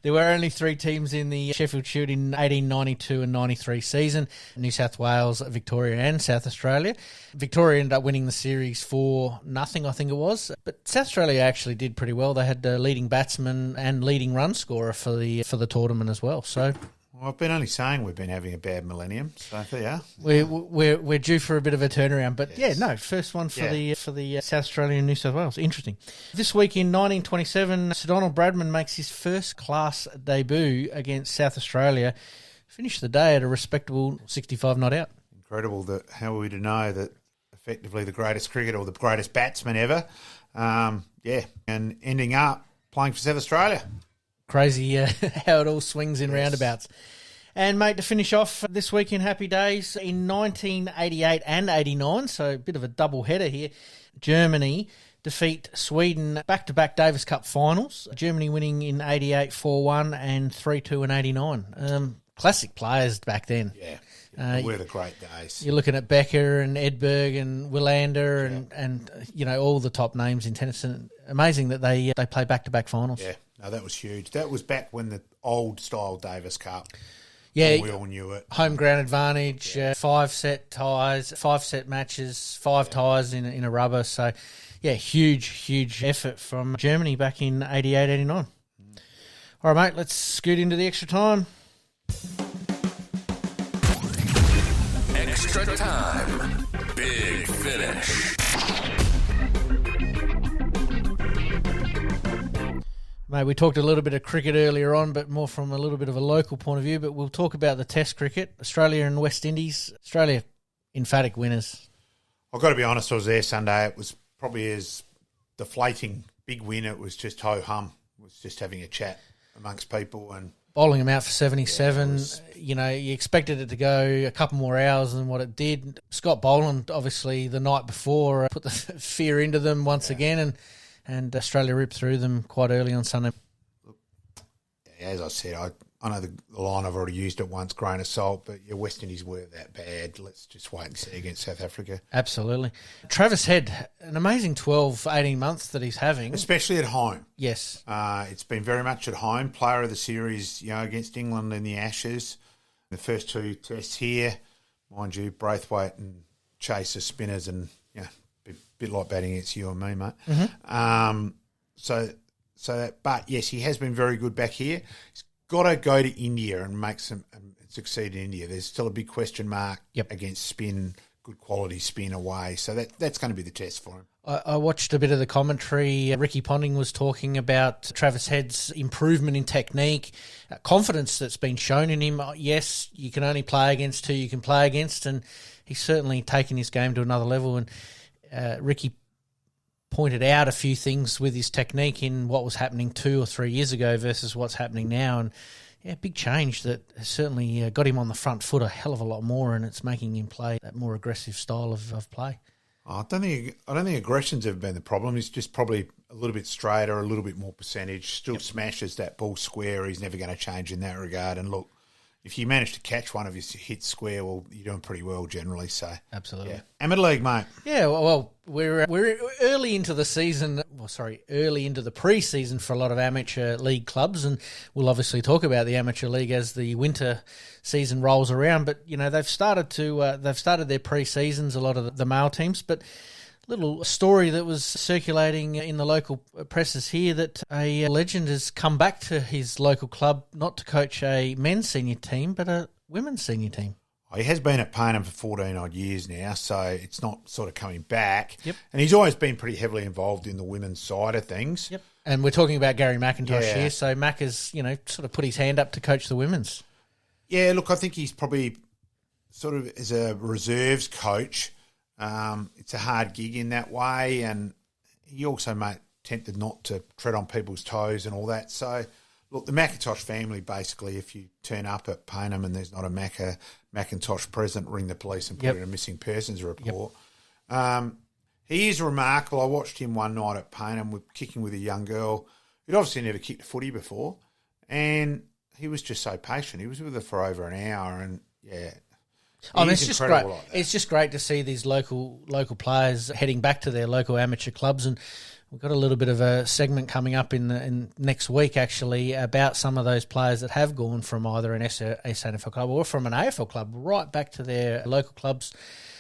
There were only three teams in the Sheffield Shield in 1892 and 93 season. New South Wales, Victoria and South Australia. Victoria ended up winning the series 4-0, I think it was. But South Australia actually did pretty well. They had the leading batsman and leading run scorer for the tournament as well. So Well, I've been only saying we've been having a bad millennium, so there you are. We're due for a bit of a turnaround, but Yes. first one for the South Australian and New South Wales. Interesting. This week in 1927, Sir Donald Bradman makes his first class debut against South Australia. Finished the day at a respectable 65 not out. Incredible that how are we to know that effectively the greatest cricketer or the greatest batsman ever, and ending up playing for South Australia. Crazy how it all swings in roundabouts. And, mate, to finish off this week in Happy Days, in 1988 and 89, so a bit of a double header here, Germany defeat Sweden back-to-back Davis Cup finals, Germany winning in 88 4-1 and 3-2 in 89. Classic players back then. Yeah. Were the great days. You're looking at Becker and Edberg and Willander and all the top names in tennis. And amazing that they play back-to-back finals. Yeah, no, that was huge. That was back when the old-style Davis Cup. Yeah, we all knew it. Home ground advantage, 5-set ties, 5-set matches, 5 ties in a rubber. So, huge effort from Germany back in 88, 89. All right, mate, let's scoot into the extra time. Extra time. Big finish. Mate, we talked a little bit of cricket earlier on, but more from a little bit of a local point of view. But we'll talk about the Test cricket, Australia and West Indies. Australia, emphatic winners. I've got to be honest, I was there Sunday. It was probably as deflating big win. It was just ho-hum. It was just having a chat amongst people and bowling them out for 77. You expected it to go a couple more hours than what it did. Scott Boland, obviously, the night before, put the fear into them once again, and Australia ripped through them quite early on Sunday. As I said, I know the line I've already used it once, grain of salt, but West Indies were that bad. Let's just wait and see against South Africa. Absolutely. Travis Head, an amazing 12, 18 months that he's having. Especially at home. Yes. It's been very much at home. Player of the series, against England in the Ashes. The first 2 tests here, mind you, Braithwaite and Chase are spinners and, a bit like batting against you and me, mate. Mm-hmm. But yes, he has been very good back here. He's got to go to India and succeed in India. There's still a big question mark against spin, good quality spin away. So that's going to be the test for him. I watched a bit of the commentary. Ricky Ponting was talking about Travis Head's improvement in technique, confidence that's been shown in him. Yes, you can only play against who you can play against, and he's certainly taken his game to another level. And Ricky pointed out a few things with his technique in what was happening 2 or 3 years ago versus what's happening now. And big change that has certainly got him on the front foot a hell of a lot more, and it's making him play that more aggressive style of play. I don't think aggression's ever been the problem. He's just probably a little bit straighter, a little bit more percentage, still smashes that ball square. He's never going to change in that regard. And look, if you manage to catch one of his hits square, well, you're doing pretty well generally. So absolutely, Amateur League, mate. Yeah, well, we're early into the season. Early into the pre-season for a lot of amateur league clubs, and we'll obviously talk about the amateur league as the winter season rolls around. But they've started their pre-seasons, a lot of the male teams, but. Little story that was circulating in the local presses here that a legend has come back to his local club not to coach a men's senior team but a women's senior team. He has been at Payneham for 14 odd years now, so it's not sort of coming back. Yep. And he's always been pretty heavily involved in the women's side of things. Yep. And we're talking about Gary McIntosh here, so Mac has, sort of put his hand up to coach the women's. Yeah, look, I think he's probably sort of as a reserves coach. It's a hard gig in that way, and he also tempted not to tread on people's toes and all that. So, look, the McIntosh family, basically, if you turn up at Payneham and there's not a McIntosh present, ring the police and put in a missing persons report. He is remarkable. I watched him one night at Payneham kicking with a young girl who'd obviously never kicked a footy before, and he was just so patient. He was with her for over an hour, and it's just great. It's just great to see these local players heading back to their local amateur clubs, and We've got a little bit of a segment coming up in next week, actually, about some of those players that have gone from either an SANFL club or from an AFL club right back to their local clubs,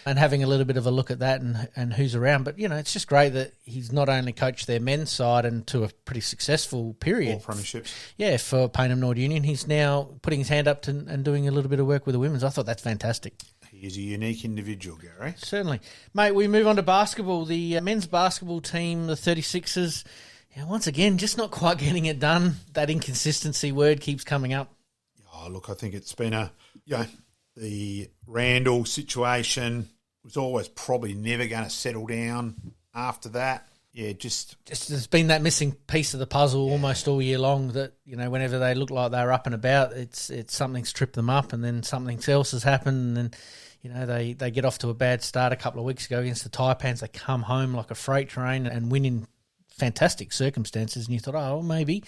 and having a little bit of a look at that and who's around. But, it's just great that he's not only coached their men's side and to a pretty successful period. All premierships. Yeah, for Payneham Nord Union. He's now putting his hand up and doing a little bit of work with the women's. I thought that's fantastic. He is a unique individual, Gary. Certainly. Mate, we move on to basketball. The men's basketball team, the 36ers, once again, just not quite getting it done. That inconsistency word keeps coming up. Oh, look, I think it's been the Randall situation was always probably never going to settle down after that. Yeah, just there's been that missing piece of the puzzle almost all year long that, whenever they look like they're up and about, it's something's tripped them up and then something else has happened and then, they get off to a bad start a couple of weeks ago against the Taipans. They come home like a freight train and win in fantastic circumstances, and you thought, oh, maybe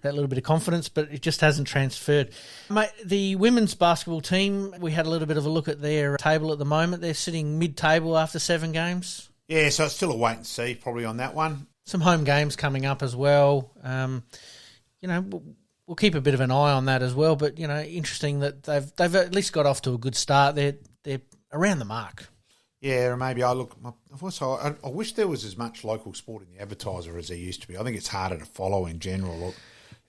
that little bit of confidence, but it just hasn't transferred. Mate, the women's basketball team, we had a little bit of a look at their table at the moment. They're sitting mid-table after 7 games. Yeah, so it's still a wait and see probably on that one. Some home games coming up as well. We'll keep a bit of an eye on that as well, but, interesting that they've at least got off to a good start. They're around the mark. Yeah, maybe I wish there was as much local sport in the Advertiser as there used to be. I think it's harder to follow in general. Look,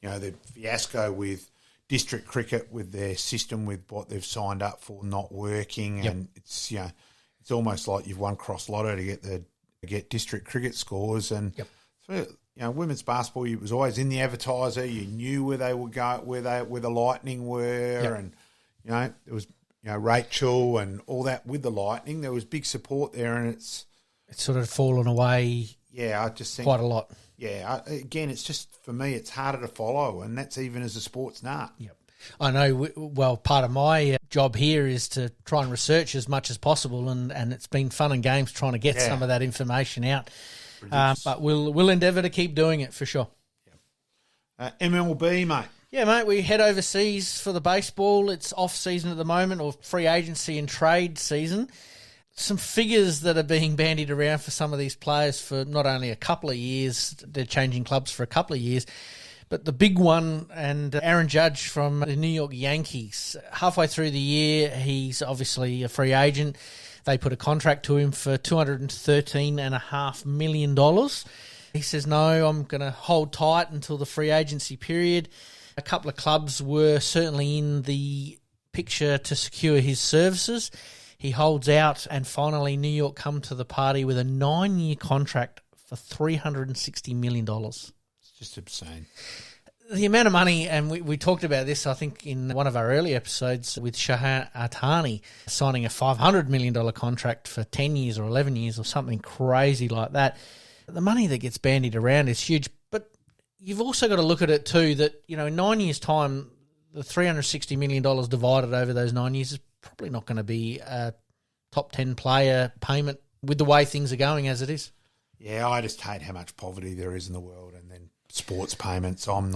the fiasco with district cricket, with their system, with what they've signed up for not working, and it's it's almost like you've won cross lotto to get district cricket scores. And so, women's basketball, it was always in the Advertiser. You knew where they would go, where the Lightning were, and it was. Rachel and all that with the Lightning, there was big support there, and it's sort of fallen away. Yeah, I just think quite a lot. Yeah, again, it's just for me, it's harder to follow, and that's even as a sports nut. Yep, I know. Well, part of my job here is to try and research as much as possible, and it's been fun and games trying to get some of that information out. But we'll endeavour to keep doing it for sure. MLB, mate. Yeah, mate, we head overseas for the baseball. It's off-season at the moment, or free agency and trade season. Some figures that are being bandied around for some of these players for not only a couple of years, they're changing clubs for a couple of years, but the big one, and Aaron Judge from the New York Yankees, halfway through the year, he's obviously a free agent. They put a contract to him for $213.5 million. He says, no, I'm going to hold tight until the free agency period. A couple of clubs were certainly in the picture to secure his services. He holds out, and finally New York come to the party with a 9-year contract for $360 million. It's just obscene. The amount of money, and we talked about this, I think, in one of our early episodes with Shohei Ohtani signing a $500 million contract for 10 years or 11 years or something crazy like that. The money that gets bandied around is huge, but you've also got to look at it too that, in 9 years' time, the $360 million divided over those 9 years is probably not going to be a top 10 player payment with the way things are going as it is. Yeah, I just hate how much poverty there is in the world, and then sports payments. I'm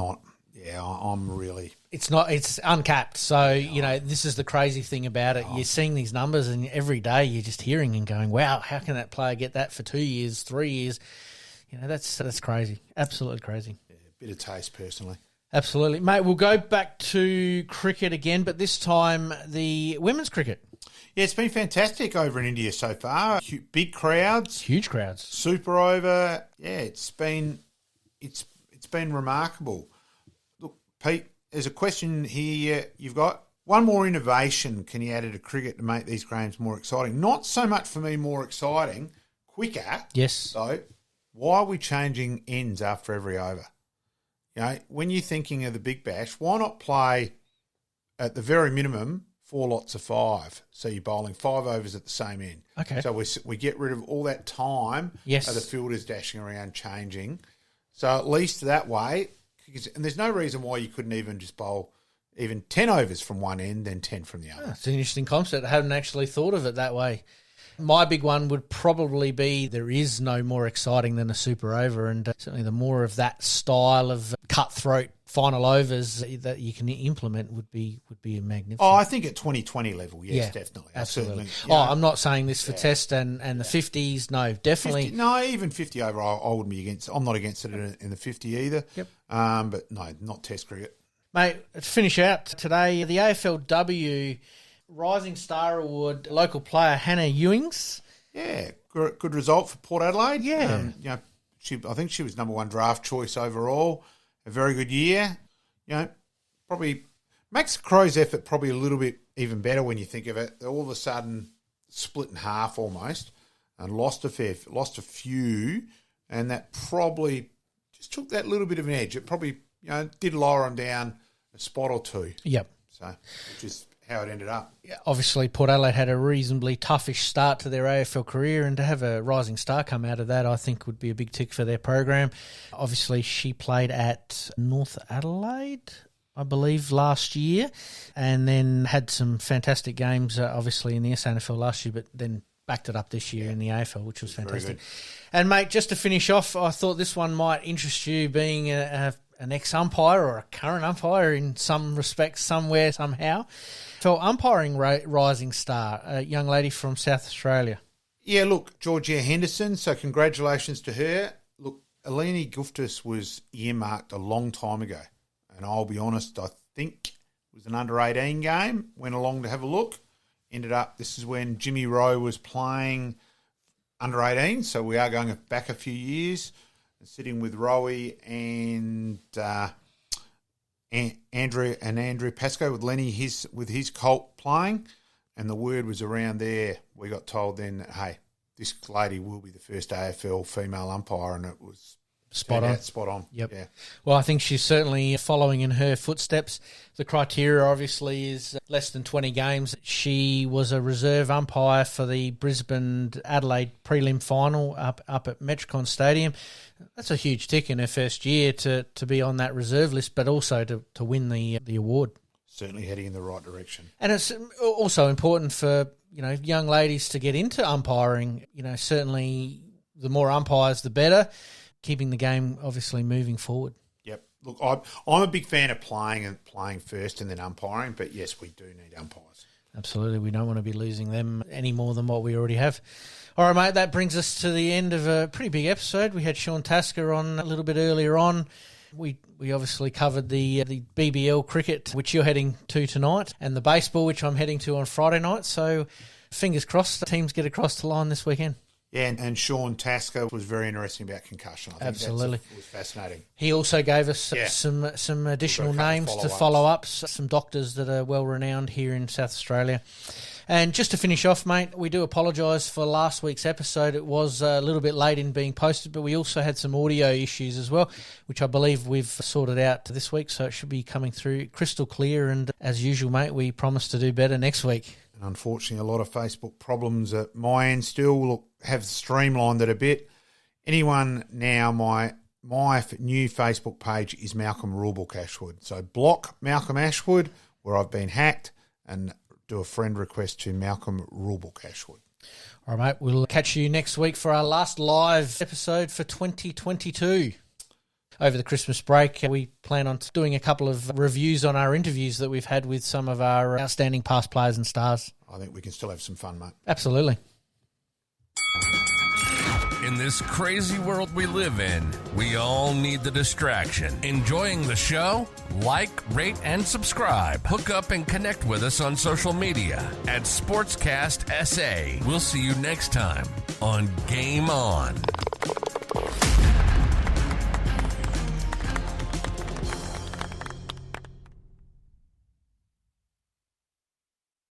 really... It's uncapped. So, this is the crazy thing about it. You're seeing these numbers, and every day you're just hearing and going, wow, how can that player get that for 2 years, 3 years? That's crazy. Absolutely crazy. Yeah, bit of taste, personally. Absolutely. Mate, we'll go back to cricket again, but this time the women's cricket. Yeah, it's been fantastic over in India so far. Big crowds. Huge crowds. Super over. Yeah, it's been remarkable. Look, Pete, there's a question here you've got. One more innovation can you add to cricket to make these games more exciting? Not so much for me more exciting, quicker. Yes. So why are we changing ends after every over? When you're thinking of the Big Bash, why not play at the very minimum 4 lots of 5? So you're bowling 5 overs at the same end. Okay. So we get rid of all that time of the fielders dashing around changing. So at least that way, and there's no reason why you couldn't even just bowl even 10 overs from one end, then 10 from the other. It's an interesting concept. I hadn't actually thought of it that way. My big one would probably be there is no more exciting than a super over, and certainly the more of that style of cutthroat final overs that you can implement would be magnificent. Oh, I think at 2020 level, yes, definitely. Absolutely. Yeah. I'm not saying this for test and the 50s. No, definitely. 50, even 50 over, I wouldn't be against. I'm not against it in the 50 either. Yep. But no, not test cricket. Mate, to finish out today, the AFLW Rising Star Award local player Hannah Ewings. Yeah, good result for Port Adelaide. Yeah. I think she was number one draft choice overall. A very good year. Probably makes the Crows' effort probably a little bit even better when you think of it. All of a sudden split in half almost and lost a few, and that probably just took that little bit of an edge. It probably did lower them down a spot or two. Yep. So, which is how it ended up. Yeah, obviously, Port Adelaide had a reasonably toughish start to their AFL career, and to have a rising star come out of that, I think would be a big tick for their program. Obviously, she played at North Adelaide, I believe, last year, and then had some fantastic games, obviously, in the SANFL last year, but then backed it up this year in the AFL, which was fantastic. And, mate, just to finish off, I thought this one might interest you, being an ex-umpire or a current umpire in some respects, somewhere, somehow. For umpiring rising star, a young lady from South Australia. Yeah, look, Georgia Henderson, so congratulations to her. Look, Eleni Guftis was earmarked a long time ago, and I'll be honest, I think it was an under-18 game, went along to have a look, ended up, this is when Jimmy Rowe was playing under-18, so we are going back a few years, sitting with Rowe and Andrew Pascoe with Lenny, with his Colt playing, and the word was around there. We got told then, hey, this lady will be the first AFL female umpire, and it was spot on. Yep. Yeah. Well, I think she's certainly following in her footsteps. The criteria obviously is less than 20 games. She was a reserve umpire for the Brisbane Adelaide prelim final up at Metricon Stadium. That's a huge tick in her first year to be on that reserve list, but also to win the award. Certainly heading in the right direction. And it's also important for young ladies to get into umpiring. Certainly the more umpires, the better. Keeping the game obviously moving forward. Yep. Look, I'm a big fan of playing first and then umpiring, but yes, we do need umpires. Absolutely. We don't want to be losing them any more than what we already have. All right, mate, that brings us to the end of a pretty big episode. We had Sean Tasker on a little bit earlier on. We obviously covered the BBL cricket, which you're heading to tonight, and the baseball, which I'm heading to on Friday night. So fingers crossed the teams get across the line this weekend. Yeah, and Sean Tasker was very interesting about concussion. I think absolutely. It was fascinating. He also gave us some additional names to follow up, some doctors that are well-renowned here in South Australia. And just to finish off, mate, we do apologise for last week's episode. It was a little bit late in being posted, but we also had some audio issues as well, which I believe we've sorted out this week, so it should be coming through crystal clear. And as usual, mate, we promise to do better next week. And unfortunately, a lot of Facebook problems at my end still have streamlined it a bit. Anyone now, my new Facebook page is Malcolm Rulebook Ashwood. So block Malcolm Ashwood, where I've been hacked, and do a friend request to Malcolm Rulebook Ashwood. All right, mate. We'll catch you next week for our last live episode for 2022. Over the Christmas break, we plan on doing a couple of reviews on our interviews that we've had with some of our outstanding past players and stars. I think we can still have some fun, mate. Absolutely. In this crazy world we live in, we all need the distraction. Enjoying the show? Like, rate, and subscribe. Hook up and connect with us on social media at SportsCast SA. We'll see you next time on Game On.